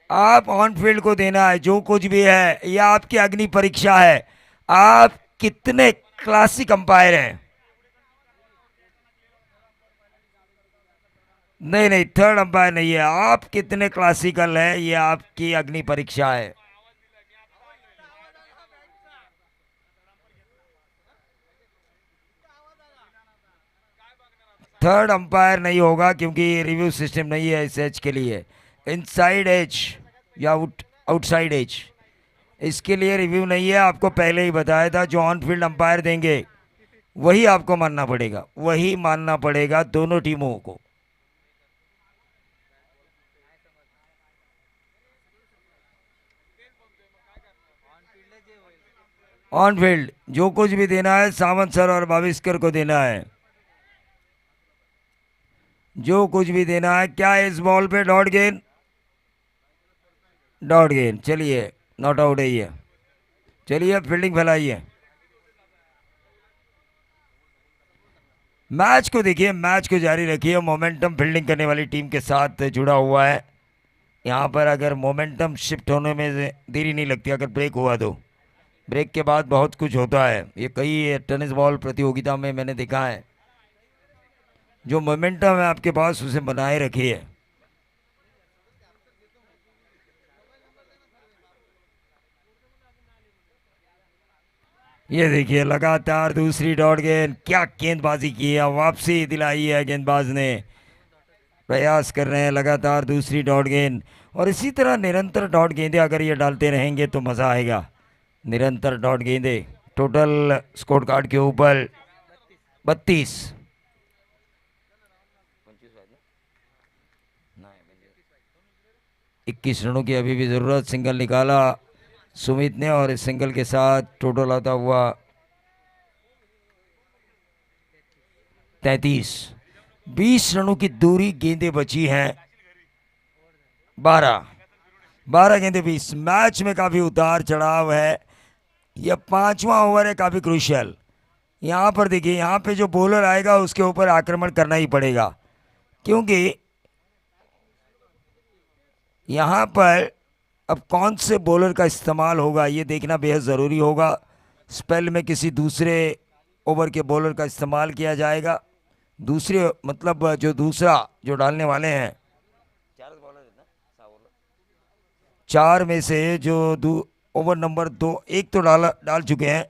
Speaker 5: आप ऑन फील्ड को देना है जो कुछ भी है, यह आपकी अग्नि परीक्षा है। आप कितने क्लासिक अंपायर हैं। नहीं, थर्ड अंपायर नहीं है, आप कितने क्लासिकल हैं, ये आपकी अग्नि परीक्षा है। थर्ड अंपायर नहीं होगा क्योंकि रिव्यू सिस्टम नहीं है इस एज के लिए। इनसाइड एज या आउटसाइड एज, इसके लिए रिव्यू नहीं है। आपको पहले ही बताया था, जो ऑन फील्ड अंपायर देंगे वही आपको मानना पड़ेगा, वही मानना पड़ेगा दोनों टीमों को। ऑन फील्ड जो कुछ भी देना है सावंत सर और भाविस्कर को देना है, जो कुछ भी देना है। क्या इस बॉल पे डॉट गेंद? डॉट गेंद, चलिए नॉट आउट है ये। चलिए फील्डिंग फैलाइए। मैच को देखिए, मैच को जारी रखिए। मोमेंटम फील्डिंग करने वाली टीम के साथ जुड़ा हुआ है। यहाँ पर अगर मोमेंटम शिफ्ट होने में देरी नहीं लगती, अगर ब्रेक हुआ तो ब्रेक के बाद बहुत कुछ होता है। ये कई टेनिस बॉल प्रतियोगिता में मैंने देखा है। जो मोमेंटम है आपके पास उसे बनाए रखिए। ये देखिए लगातार दूसरी डॉट गेंद, क्या गेंदबाजी की है, वापसी दिलाई है गेंदबाज ने। प्रयास कर रहे हैं लगातार दूसरी डॉट गेंद, और इसी तरह निरंतर डॉट गेंदें अगर ये डालते रहेंगे तो मज़ा आएगा। निरंतर डॉट गेंदें। टोटल स्कोर कार्ड के ऊपर 32। 21 रनों की अभी भी ज़रूरत। सिंगल निकाला सुमित ने, और इस सिंगल के साथ टोटल आता हुआ 33। 20 रनों की दूरी गेंदें बची हैं 12। 12 गेंदें 20। मैच में काफ़ी उतार चढ़ाव है। यह 5वां ओवर है, काफ़ी क्रूशियल। यहाँ पर देखिए, यहाँ पे जो बॉलर आएगा उसके ऊपर आक्रमण करना ही पड़ेगा, क्योंकि यहाँ पर अब कौन से बॉलर का इस्तेमाल होगा ये देखना बेहद ज़रूरी होगा। स्पेल में किसी दूसरे ओवर के बॉलर का इस्तेमाल किया जाएगा। दूसरे मतलब जो दूसरा जो डालने वाले हैं, 4 में से जो ओवर नंबर 2 एक तो डाल चुके हैं,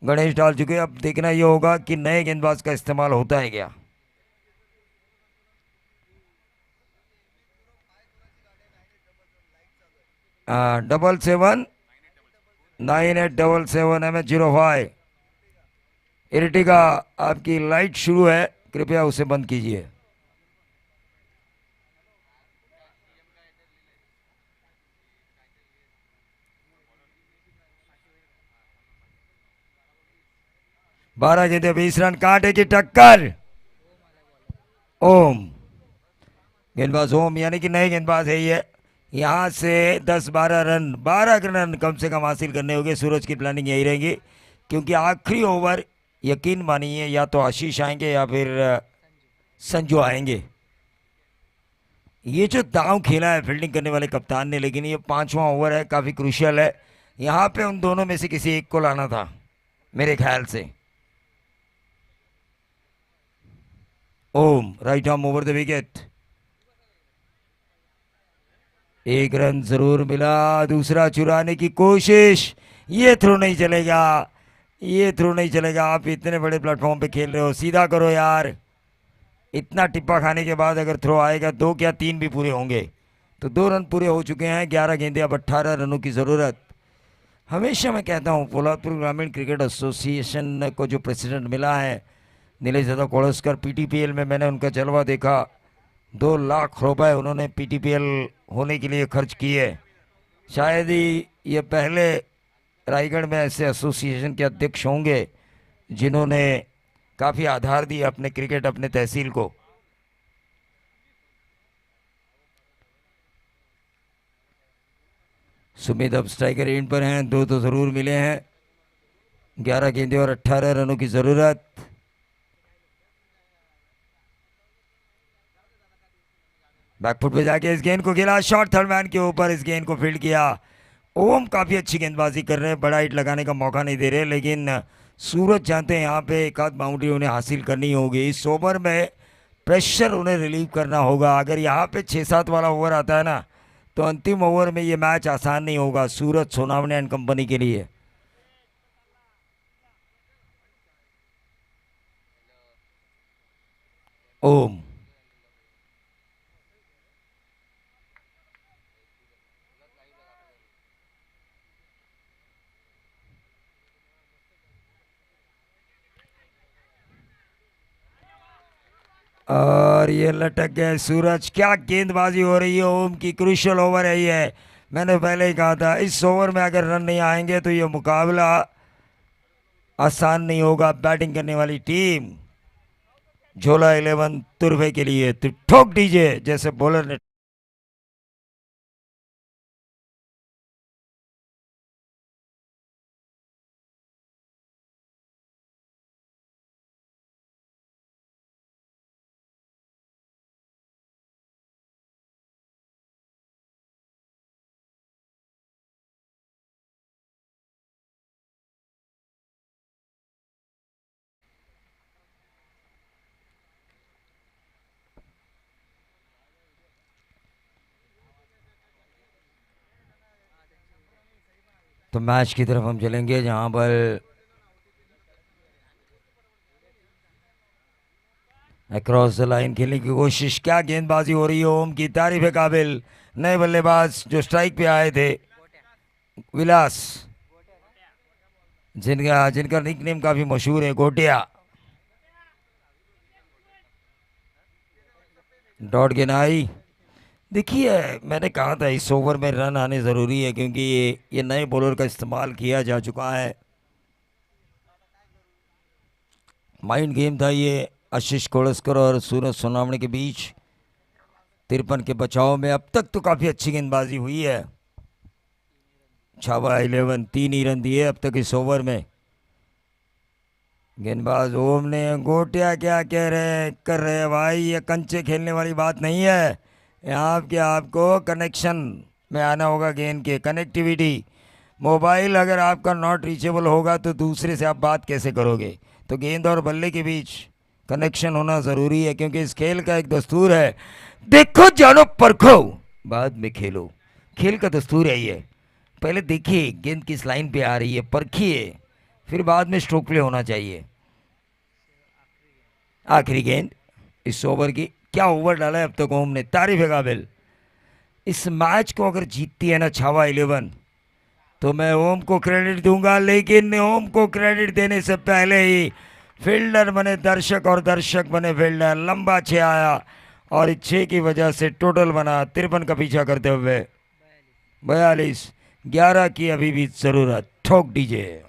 Speaker 5: गणेश डाल चुके हैं। अब देखना ये होगा कि नए गेंदबाज का इस्तेमाल होता है क्या। Double 7 9877 MS05। इर्टिगा आपकी लाइट शुरू है, कृपया उसे बंद कीजिए। बारह गेंदे 20 रन, कांटे की टक्कर। ओम, गेंदबाज ओम यानी कि नए गेंदबाज है ये। यहाँ से 10-12 रन कम से कम हासिल करने होंगे। सूरज की प्लानिंग यही रहेगी, क्योंकि आखिरी ओवर यकीन मानिए या तो आशीष आएंगे या फिर संजू आएंगे। ये जो दांव खेला है फील्डिंग करने वाले कप्तान ने, लेकिन ये 5वां ओवर है, काफ़ी क्रूशियल है। यहाँ पे उन दोनों में से किसी एक को लाना था मेरे ख्याल से। Om, right arm over the wicket. 1 run जरूर मिला। दूसरा चुराने की कोशिश, ये थ्रो नहीं चलेगा, ये थ्रो नहीं चलेगा। आप इतने बड़े प्लेटफॉर्म पे खेल रहे हो, सीधा करो यार। इतना टिप्पा खाने के बाद अगर थ्रो आएगा, 2 क्या 3 भी पूरे होंगे। तो 2 रन पूरे हो चुके हैं। 11 गेंदे, अब 18 रनों की ज़रूरत। हमेशा मैं कहता हूँ पोलादपुर ग्रामीण क्रिकेट एसोसिएशन को जो प्रेसिडेंट मिला है नीलेश यादव कोड़स्कर, पीटीपीएल में मैंने उनका जलवा देखा। 2 लाख रुपए उन्होंने पीटीपीएल होने के लिए खर्च किए। शायद ही ये पहले रायगढ़ में ऐसे एसोसिएशन के अध्यक्ष होंगे जिन्होंने काफ़ी आधार दिया अपने क्रिकेट, अपने तहसील को। सुमित अब स्ट्राइकर एंड पर हैं, 2 तो ज़रूर मिले हैं। 11 गेंदे और 18 रनों की ज़रूरत। बैकफुट पे जाके इस गेंद को खेला, शॉर्ट थर्ड मैन के ऊपर इस गेंद को फील्ड किया। ओम काफ़ी अच्छी गेंदबाजी कर रहे हैं, बड़ा हिट लगाने का मौका नहीं दे रहे, लेकिन सूरज जानते हैं यहाँ पे एक आध बाउंड्री उन्हें हासिल करनी होगी। इस ओवर में प्रेशर उन्हें रिलीव करना होगा। अगर यहाँ पे 6-7 वाला ओवर आता है ना, तो अंतिम ओवर में ये मैच आसान नहीं होगा सूरज सोनावने एंड कंपनी के लिए। ओम, और ये लटक गए सूरज। क्या गेंदबाजी हो रही है ओम की, क्रूशियल ओवर है ये। मैंने पहले ही कहा था इस ओवर में अगर रन नहीं आएंगे तो ये मुकाबला आसान नहीं होगा। बैटिंग करने वाली टीम झोला 11 तुरबे के लिए, तो ठोक दीजिए जैसे बॉलर ने। तो मैच की तरफ हम चलेंगे जहां पर अक्रॉस द लाइन खेलने की कोशिश, क्या गेंदबाजी हो रही है ओम की, तारीफ काबिल। नए बल्लेबाज जो स्ट्राइक पे आए थे विलास, जिनका जिनका निकनेम काफी मशहूर है, गोटिया। डॉट गेंद। देखिए मैंने कहा था इस ओवर में रन आने ज़रूरी है, क्योंकि ये नए बॉलर का इस्तेमाल किया जा चुका है। माइंड गेम था ये आशीष कोड़स्कर और सूरज सोनावणे के बीच। 53 के बचाव में अब तक तो काफ़ी अच्छी गेंदबाजी हुई है। छावा 11, 3 ही रन दिए अब तक इस ओवर में। गेंदबाज ओम ने, गोटिया क्या कह रहे कर रहे हैं भाई, ये कंचे खेलने वाली बात नहीं है। यहाँ के आपको कनेक्शन में आना होगा, गेंद के कनेक्टिविटी। मोबाइल अगर आपका नॉट रीचेबल होगा तो दूसरे से आप बात कैसे करोगे। तो गेंद और बल्ले के बीच कनेक्शन होना ज़रूरी है, क्योंकि इस खेल का एक दस्तूर है, देखो जानो परखो बाद में खेलो। खेल का दस्तूर है ये, पहले देखिए गेंद किस लाइन पे आ रही है, परखिए, फिर बाद में स्ट्रोक प्ले होना चाहिए। आखिरी गेंद इस ओवर की। क्या ओवर डाला है अब तक ओम ने, तारीफ है काबिल। इस मैच को अगर जीतती है ना छावा 11, तो मैं ओम को क्रेडिट दूंगा, लेकिन ओम को क्रेडिट देने से पहले ही फील्डर बने दर्शक और दर्शक बने फील्डर। लंबा 6 आया और इस 6 की वजह से टोटल बना 53 का पीछा करते हुए 42। 11 की अभी भी जरूरत, ठोक दीजिए।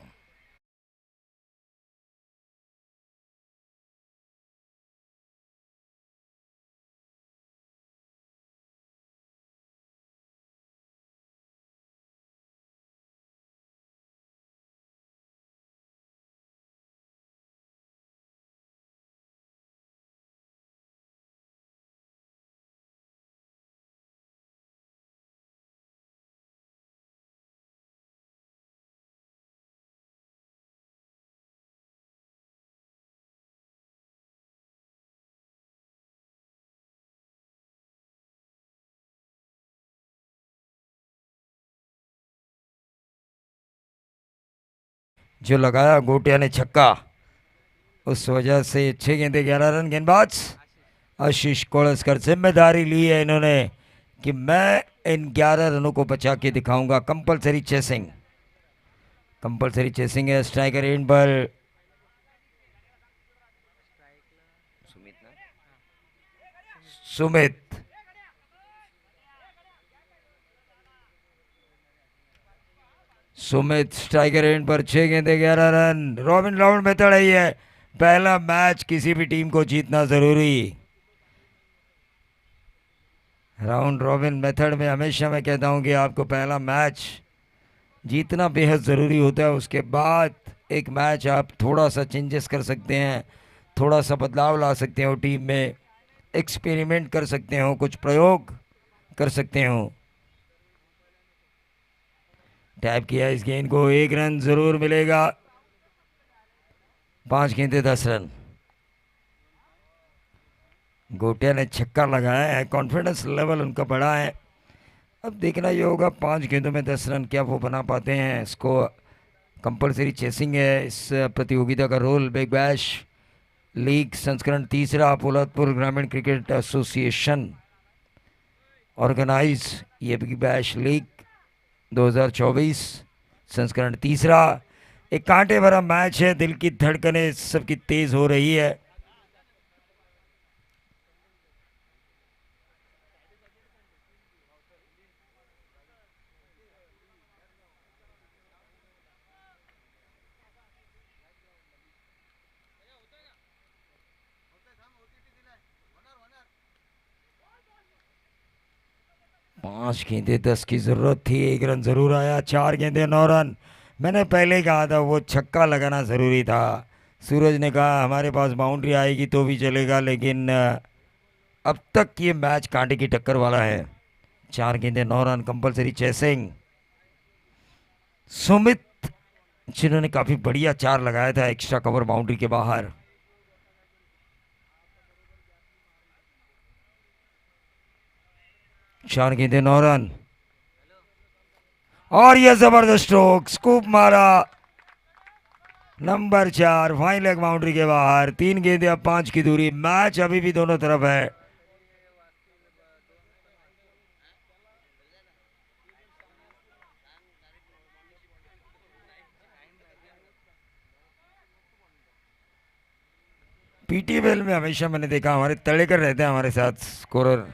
Speaker 5: जो लगाया गोटिया ने छक्का, उस वजह से 6 गेंदे 11 रन। गेंदबाज आशीष कोड़स्कर, जिम्मेदारी ली है इन्होंने कि मैं इन 11 रनों को बचा के दिखाऊंगा। कंपलसरी चेसिंग, कंपलसरी चेसिंग है। स्ट्राइकर एंड पर सुमित, सुमित स्ट्राइकर एंड पर 6 गेंदे 11 रन। रॉबिन राउंड मेथड है ये, पहला मैच किसी भी टीम को जीतना जरूरी। राउंड रॉबिन मेथड में हमेशा मैं कहता हूं कि आपको पहला मैच जीतना बेहद ज़रूरी होता है। उसके बाद एक मैच आप थोड़ा सा चेंजेस कर सकते हैं, थोड़ा सा बदलाव ला सकते हो टीम में, एक्सपेरिमेंट कर सकते हो, कुछ प्रयोग कर सकते हो। टैप किया इस गेंद को, 1 रन ज़रूर मिलेगा। 5 गेंदे 10 रन। गोटिया ने छक्का लगाया है, कॉन्फिडेंस लेवल उनका बढ़ा है। अब देखना ये होगा 5 गेंदों में 10 रन क्या वो बना पाते हैं। इसको कंपलसरी चेसिंग है इस प्रतियोगिता का रोल। बिग बैश लीग संस्करण तीसरा, पोलादपुर ग्रामीण क्रिकेट एसोसिएशन ऑर्गेनाइज ये बिग बैश लीग 2024 संस्करण तीसरा। एक कांटे भरा मैच है, दिल की धड़कनें सबकी तेज हो रही है। पांच गेंदे 10 की जरूरत थी, 1 रन जरूर आया। 4 गेंदे 9 रन। मैंने पहले ही कहा था वो छक्का लगाना जरूरी था। सूरज ने कहा हमारे पास बाउंड्री आएगी तो भी चलेगा, लेकिन अब तक ये मैच कांटे की टक्कर वाला है। 4 गेंदे 9 रन, कंपलसरी चेसिंग। सुमित जिन्होंने काफी बढ़िया 4 लगाया था एक्स्ट्रा कवर बाउंड्री के बाहर। चार गेंदे 9 रन। और यह जबरदस्त स्ट्रोक, स्कूप मारा, नंबर 4 फाइन लेग बाउंड्री के बाहर। 3 गेंदें अब 5 की दूरी, मैच अभी भी दोनों तरफ है। पीटीवेल में हमेशा मैंने देखा हमारे तड़ेकर रहते हैं हमारे साथ, स्कोरर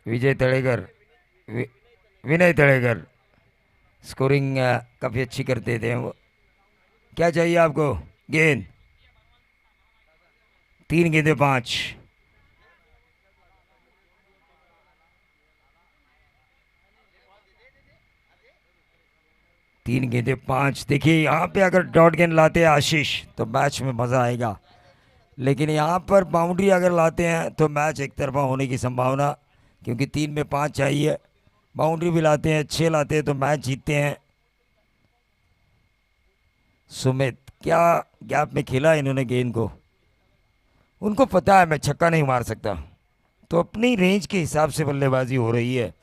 Speaker 5: विजय तड़ेकर, विनय तड़ेकर, स्कोरिंग काफ़ी अच्छी करते थे वो। क्या चाहिए आपको? गेंद, 3 गेंदें 5। तीन गेंदें 5। देखिए यहाँ पे अगर डॉट गेंद लाते हैं आशीष तो मैच में मज़ा आएगा, लेकिन यहाँ पर बाउंड्री अगर लाते हैं तो मैच एक तरफा होने की संभावना, क्योंकि 3 में 5 चाहिए। बाउंड्री भी लाते हैं, 6 लाते हैं तो मैच जीतते हैं। सुमित क्या गैप में खेला इन्होंने गेंद को, उनको पता है मैं छक्का नहीं मार सकता, तो अपनी रेंज के हिसाब से बल्लेबाजी हो रही है।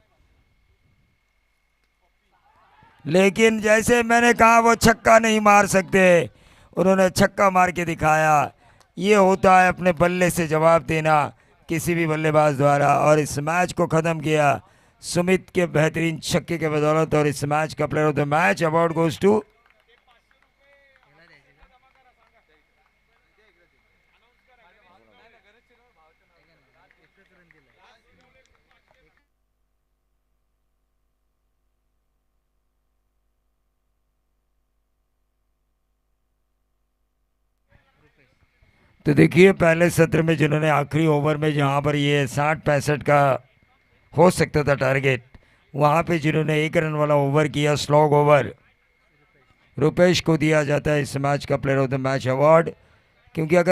Speaker 5: लेकिन जैसे मैंने कहा वो छक्का नहीं मार सकते, उन्होंने छक्का मार के दिखाया। ये होता है अपने बल्ले से जवाब देना किसी भी बल्लेबाज द्वारा, और इस मैच को ख़त्म किया सुमित के बेहतरीन छक्के के बदौलत, और इस मैच का player of the match award goes to तो देखिए पहले सत्र में जिन्होंने आखिरी ओवर में जहां पर ये 60-65 का हो सकता था टारगेट, वहां पे जिन्होंने 1 रन वाला ओवर किया, स्लॉग ओवर, रुपेश को दिया जाता है इस मैच का player of the match award, क्योंकि अगर